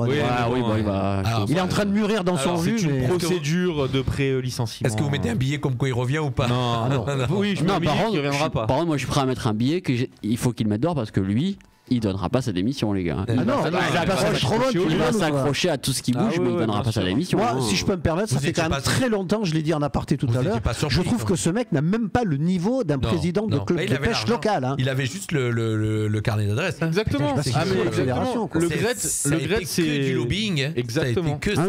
Il est en train de mûrir dans son jus. C'est une procédure de pré-licenciement. Est-ce que vous mettez un billet comme quoi il revient ou pas? Non. Oui, je mets un billet qu'il reviendra pas. Par contre, moi je suis prêt à mettre un billet qu'il faut qu'il mette dehors parce que lui, il donnera pas sa démission, les gars. Il va s'accrocher à tout ce qui bouge, mais il donnera pas sa démission. Moi, si je peux me permettre, ça fait quand même très longtemps, je l'ai dit en aparté tout à l'heure, je trouve que ce mec n'a même pas le niveau d'un président de club de pêche local. Il avait juste le carnet d'adresse. Exactement. Le Gret, c'est que du lobbying. Exactement. Que ça.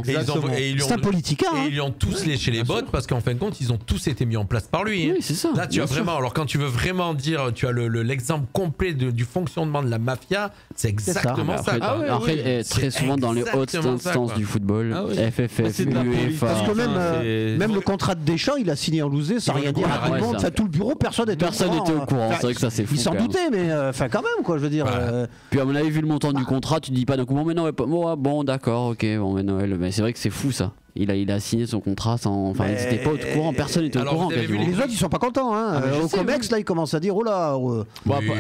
C'est un politicien. Et ils lui ont tous léché les bottes parce qu'en fin de compte, ils ont tous été mis en place par lui. Oui, c'est ça. Là, tu as vraiment. Alors, quand tu veux vraiment dire, tu as l'exemple complet du fonctionnement de la mafia, c'est exactement ça. Après, très souvent dans les hautes instances du football, FFF, UEFA. Parce que même le contrat de Deschamps, il a signé en loosé sans rien dire à tout le monde. Tout le bureau, personne n'était au courant. C'est vrai que ça, c'est fou. Ils s'en doutaient, mais quand même, quoi, je veux dire. Puis à mon avis, vu le montant du contrat, tu te dis pas d'un coup, bon, d'accord, ok, bon, mais Noël. Mais c'est vrai que c'est fou ça. Il a signé son contrat sans. Enfin, ils n'étaient pas au courant, personne n'était au courant. Les autres, ils sont pas contents. Au COMEX, là, ils commencent à dire oh là.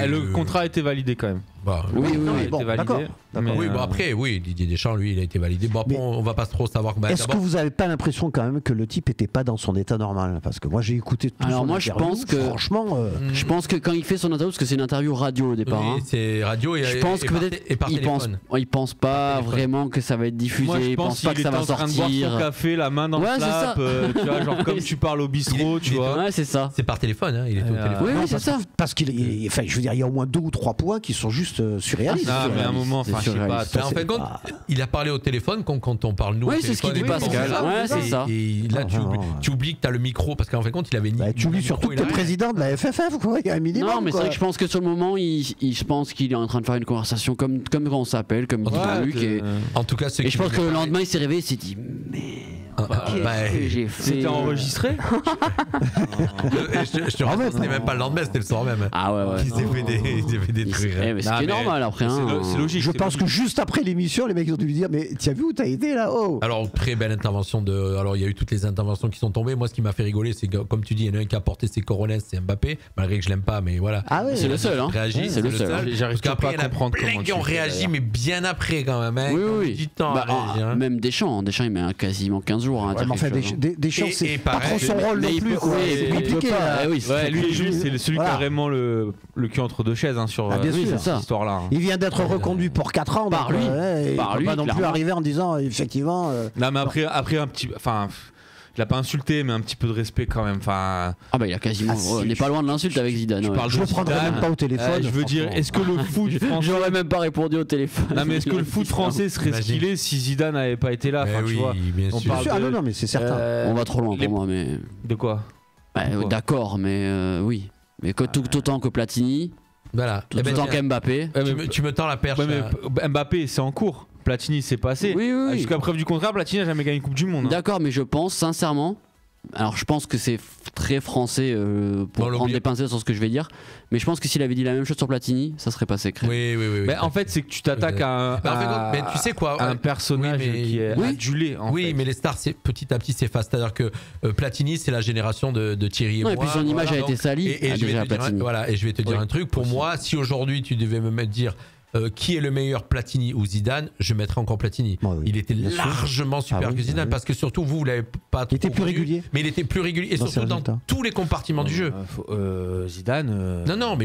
Le contrat a été validé quand même. Bah, oui, bon, validé. d'accord. Oui, bon après, Didier Deschamps, lui, il a été validé. Bon, après, on va pas trop savoir. Est-ce que vous n'avez pas l'impression quand même que le type n'était pas dans son état normal? Parce que moi, j'ai écouté tout son interview. Je pense que franchement, je pense que quand il fait son interview, parce que c'est une interview radio au départ. Oui, c'est radio et je pense que peut-être par téléphone. Il pense pas vraiment que ça va être diffusé. Moi, il pense pas que ça va sortir. En train de boire son café, la main dans le slap, tu vois, genre comme tu parles au bistrot, tu vois. Ouais, c'est ça. C'est par téléphone, hein, il était au téléphone. Oui, c'est ça. Parce qu'il, je veux dire, il y a au moins 2 ou 3 points qui sont juste surréalistes. Ah, mais à un moment, enfin, je sais pas. En fait, il a parlé au téléphone quand on parle nous. Oui, c'est ce qu'il dit Pascal. Ouais, c'est ça. Et là, tu oublies que tu as le micro parce qu'en fin de compte, il avait ni. Tu oublies surtout que tu es président de la FFF, quoi. Il y a un minimum. Non, mais c'est vrai que je pense que sur le moment, je pense qu'il est en train de faire une conversation comme quand on s'appelle, comme dit Luc. En tout cas, et je pense que le lendemain, il s'est réveillé, il s'est dit, mais. J'ai fait. C'était enregistré. Je te rassure, c'était même pas le lendemain, c'était le soir même. Ah ouais. Il s'est fait des trucs. Mais c'est normal après. C'est logique. Je pense que juste après l'émission, les mecs ont dû lui dire, mais tu as vu où t'as été là? Alors, très belle intervention de. Alors, il y a eu toutes les interventions qui sont tombées. Moi, ce qui m'a fait rigoler, c'est que, comme tu dis, il y en a un qui a porté ses coronets, c'est Mbappé, malgré que je l'aime pas, mais voilà. Ah ouais. C'est le seul, hein. Réagi, c'est le seul. J'arrive pas à comprendre comment ils ont réagi, mais bien après quand même. Hein, oui. Du temps. Même Deschamps, il met quasiment 15 jours. Deschamps, c'est pas trop son rôle non plus. C'est compliqué. Lui, c'est celui qui a vraiment le cul entre deux chaises sur cette histoire-là. Il vient d'être reconduit pour 4 ans. Par lui. Il ne va pas non plus arriver en disant effectivement. Non, mais après un petit. Enfin. Il a pas insulté, mais un petit peu de respect quand même. Enfin. Ah bah il a quasiment. On n'est pas loin de l'insulte avec Zidane. Je le prendrais même pas au téléphone. Je veux dire, est-ce que le foot français. J'aurais même pas répondu au téléphone. Non mais est-ce que le foot français serait ce qu'il est si Zidane n'avait pas été là? Enfin, tu vois. On parle de... non mais c'est certain. On va trop loin pour moi, mais. De quoi? D'accord, mais oui. Mais tout autant que Platini. Voilà. Tout autant qu'Mbappé. Tu me tends la perche. Mbappé, c'est en cours. Platini, c'est passé. Oui. Jusqu'à preuve du contraire, Platini n'a jamais gagné une Coupe du Monde. D'accord, mais je pense sincèrement. Alors je pense que c'est très français pour prendre des pincettes sur ce que je vais dire, mais je pense que s'il avait dit la même chose sur Platini, ça serait passé crème. Oui. Mais en fait, c'est que tu t'attaques à tu sais quoi, un personnage qui est adulé. Mais les stars, petit à petit, s'effacent. C'est-à-dire que Platini, c'est la génération de Thierry et moi. Et puis son image a été salie. Et je vais te dire un truc. Pour moi, si aujourd'hui tu devais me dire qui est le meilleur, Platini ou Zidane, je mettrais encore Platini. Il était largement super que Zidane parce que surtout vous l'avez pas. Il était plus régulier. Mais il était plus régulier et surtout dans tous les compartiments du jeu. Zidane. Non,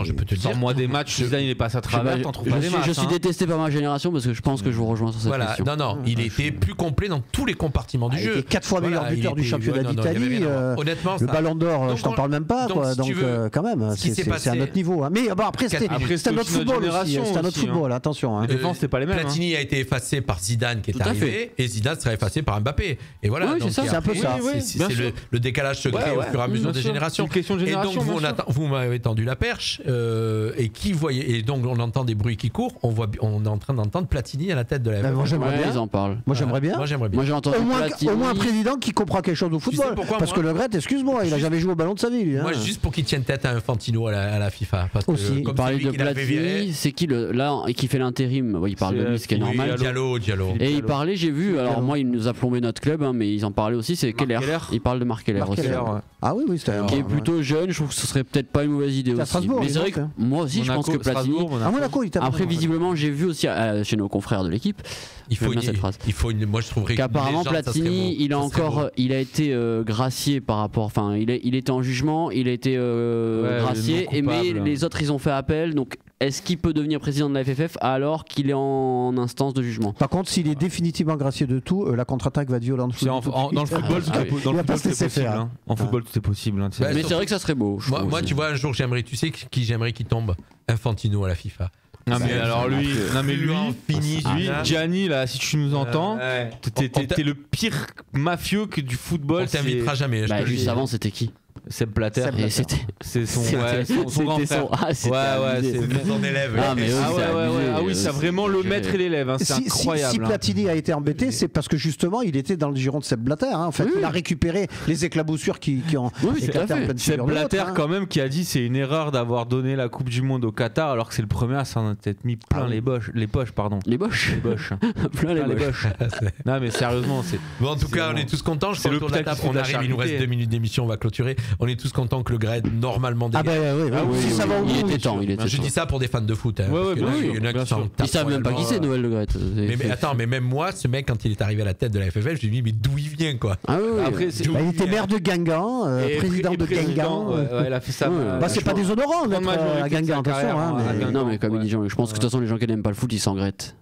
je peux te dire. Moi des matchs, Zidane il est passé à travers. T'en trouves pas des matchs. Je suis détesté par ma génération parce que je pense que je vous rejoins sur cette question. Non, il était plus complet dans tous les compartiments du jeu. Il était 4 fois meilleur buteur du championnat d'Italie. Honnêtement, le Ballon d'Or, je t'en parle même pas. Donc quand même, c'est un autre niveau. Mais après c'était un autre football aussi. C'est un autre football, attention. Les défenses, c'était pas les mêmes. Platini a été effacé par Zidane qui est arrivé et Zidane sera effacé par Mbappé. Et voilà, c'est un peu ça. C'est le décalage se crée au fur et à mesure des générations. Et donc vous m'avez tendu la perche et qui voyait, et donc on entend des bruits qui courent. On est en train d'entendre Platini à la tête de la. Moi j'aimerais bien. Ils en parlent. Moi j'aimerais bien. Moi j'ai entendu au moins un président qui comprend quelque chose au football. Parce que Le Gret, excuse-moi, il a jamais joué au ballon de sa vie. Moi juste pour qu'il tienne tête à Infantino à la FIFA. Aussi. Il parlait de Platini. C'est qui là qui fait l'intérim? Il parle de lui, ce qui est normal. Diallo. Et il parlait, j'ai vu. Alors moi, il nous a plombé notre club, mais ils en parlaient aussi. C'est Keller. Il parle de Marc Keller aussi. Ah oui, c'était. Qui est plutôt jeune. Je trouve que ce serait peut-être pas une mauvaise idée aussi. Mais c'est vrai que moi aussi, je pense que Platini. Après, visiblement, j'ai vu aussi chez nos confrères de l'équipe. Moi je trouverais qu'apparemment Platini, il a été gracié par rapport. Enfin, il était en jugement, il a été gracié, mais les autres ils ont fait appel. Donc est-ce qu'il peut devenir président de la FFF alors qu'il est en instance de jugement? Par contre, s'il est définitivement gracié de tout, la contre-attaque va violente. Dans le football, tout est possible. En football, tout est possible. Mais c'est vrai que ça serait beau. Moi, tu vois, un jour, tu sais qui j'aimerais qu'il tombe? Infantino à la FIFA. Non mais alors lui, Gianni là, si tu nous entends, t'es le pire mafieux que du football. On t'invitera jamais. Juste avant, c'était qui? Seb Blatter. C'est son grand frère. C'est son élève. Oui, c'est vraiment le maître et l'élève. C'est incroyable. Si Platini a été embêté, c'est parce que justement, il était dans le giron de Seb Blatter. En fait, il a récupéré les éclabossures qui ont éclaté en pleine figure. Seb Blatter, quand même, qui a dit c'est une erreur d'avoir donné la Coupe du Monde au Qatar, alors que c'est le premier à s'en être mis plein les poches. Les boches. Plein les boches. Non, mais sérieusement, c'est. Bon, en tout cas, on est tous contents. Je crois que on arrive. Il nous reste 2 minutes d'émission. On va clôturer. on est tous contents que le Gret normalement dégage. Si ça va au bout, il était temps. Je dis ça pour des fans de foot. Ils savent même pas qui c'est Noël Le Gret. Mais même moi, ce mec, quand il est arrivé à la tête de la FFF, je lui ai dit mais d'où il vient quoi. Après, il était maire de Guingamp, président de Guingamp. Il a fait ça. C'est pas déshonorant d'être à Guingamp, attention. Non, mais comme il dit Jean, je pense que de toute façon, les gens qui n'aiment pas le foot, ils s'en grettent.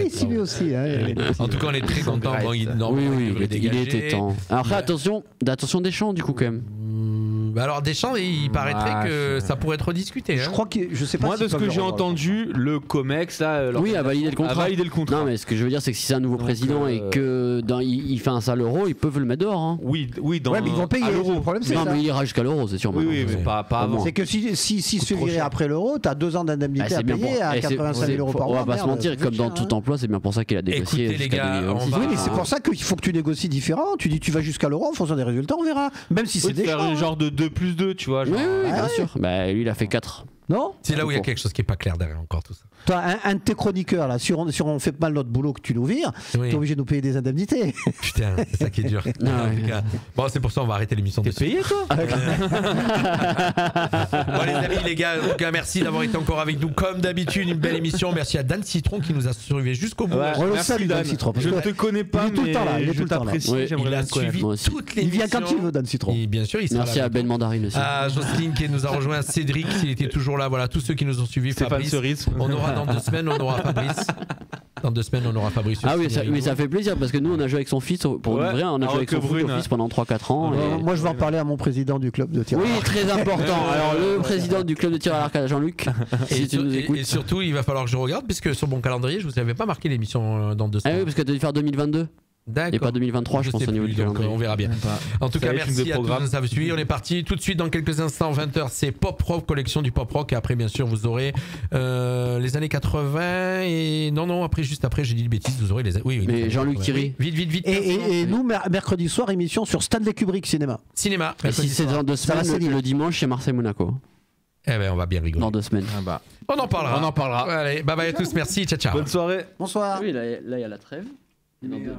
Ici lui aussi. En tout cas, on est très contents. Il était temps. Après, attention Deschamps du coup quand même. Alors Deschamps, il paraîtrait que ça pourrait être rediscuté. Je crois que je sais pas. Moi, de ce que j'ai entendu, le Comex là, a validé le contrat. Non, mais ce que je veux dire, c'est que si c'est un nouveau président et que il fait un sale euro, ils peuvent le mettre dehors. Hein. Oui, dans. Ouais, mais ils vont payer. Le problème, c'est non, mais il ira jusqu'à l'euro, c'est sûr. Oui, mais pas avant. C'est que si se fait virer après l'euro, t'as 2 ans d'indemnité à payer à 85 000 € par mois. On va pas se mentir, comme dans tout emploi, c'est bien pour ça qu'il a négocié. Écoutez les gars, oui, mais c'est pour ça qu'il faut que tu négocies différent. Tu dis tu vas jusqu'à l'euro en fonction des résultats, on verra. Même si c'est des faire un genre de 2+2, tu vois. Oui, bien sûr. Bah, lui, il a fait 4. Non ? C'est là où il y a quelque chose qui n'est pas clair derrière encore tout ça. Toi, un de tes chroniqueurs, là, si on fait mal notre boulot, que tu nous vires, t'es obligé de nous payer des indemnités. Putain, c'est ça qui est dur. Bon, c'est pour ça on va arrêter l'émission. T'es payé, toi? Bon, les amis, les gars, en tout cas, merci d'avoir été encore avec nous. Comme d'habitude, une belle émission. Merci à Dan Citron qui nous a surveillé jusqu'au bout. Salut Dan Citron. Je ne te connais pas, mais je t'apprécie. Il a suivi toutes les émissions. Il vient quand il veut, Dan Citron. Bien sûr, merci à Ben Mandarine aussi. À Jocelyne qui nous a rejoint, Cédric, s'il était toujours là. Voilà, tous ceux qui nous ont suivis. Stéphane Cerise. On aura dans 2 semaines, on aura Fabrice. Dans 2 semaines, on aura Fabrice. Ah oui, ça fait plaisir parce que nous, on a joué avec son fils pour vrai. On a joué avec son fils pendant 3-4 ans. Moi, je vais en parler à mon président du club de tir. Oui, très important. Alors, le président du club de tir à l'arc, Jean-Luc, si tu nous écoutes. Et surtout, il va falloir que je regarde, puisque sur mon calendrier, je vous avais pas marqué l'émission dans 2 semaines. Ah oui, parce que tu as dû faire 2022. D'accord. Et pas 2023, je pense, au niveau du calendrier. On verra bien. En tout cas, merci à tous de nous avoir suivis. On est parti tout de suite dans quelques instants, 20h, c'est Pop Rock, collection du Pop Rock. Et après, bien sûr, vous aurez les années 80. Et non, juste après, j'ai dit une bêtise, vous aurez les. Oui, mais Jean-Luc Thierry. Vite. Et nous, mercredi soir, émission sur Stanley Kubrick Cinéma. Et si c'est dans 2 semaines, le dimanche, chez Marseille-Monaco. Eh ben, on va bien rigoler. Dans 2 semaines. On en parlera. Allez, bye bye à tous, merci, ciao. Bonne soirée. Bonsoir. Oui, là, il y a la trêve. Et dans 2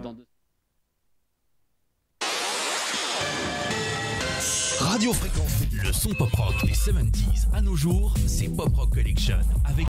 Radio Fréquence, le son pop rock des 70s à nos jours, c'est Pop Rock Collection avec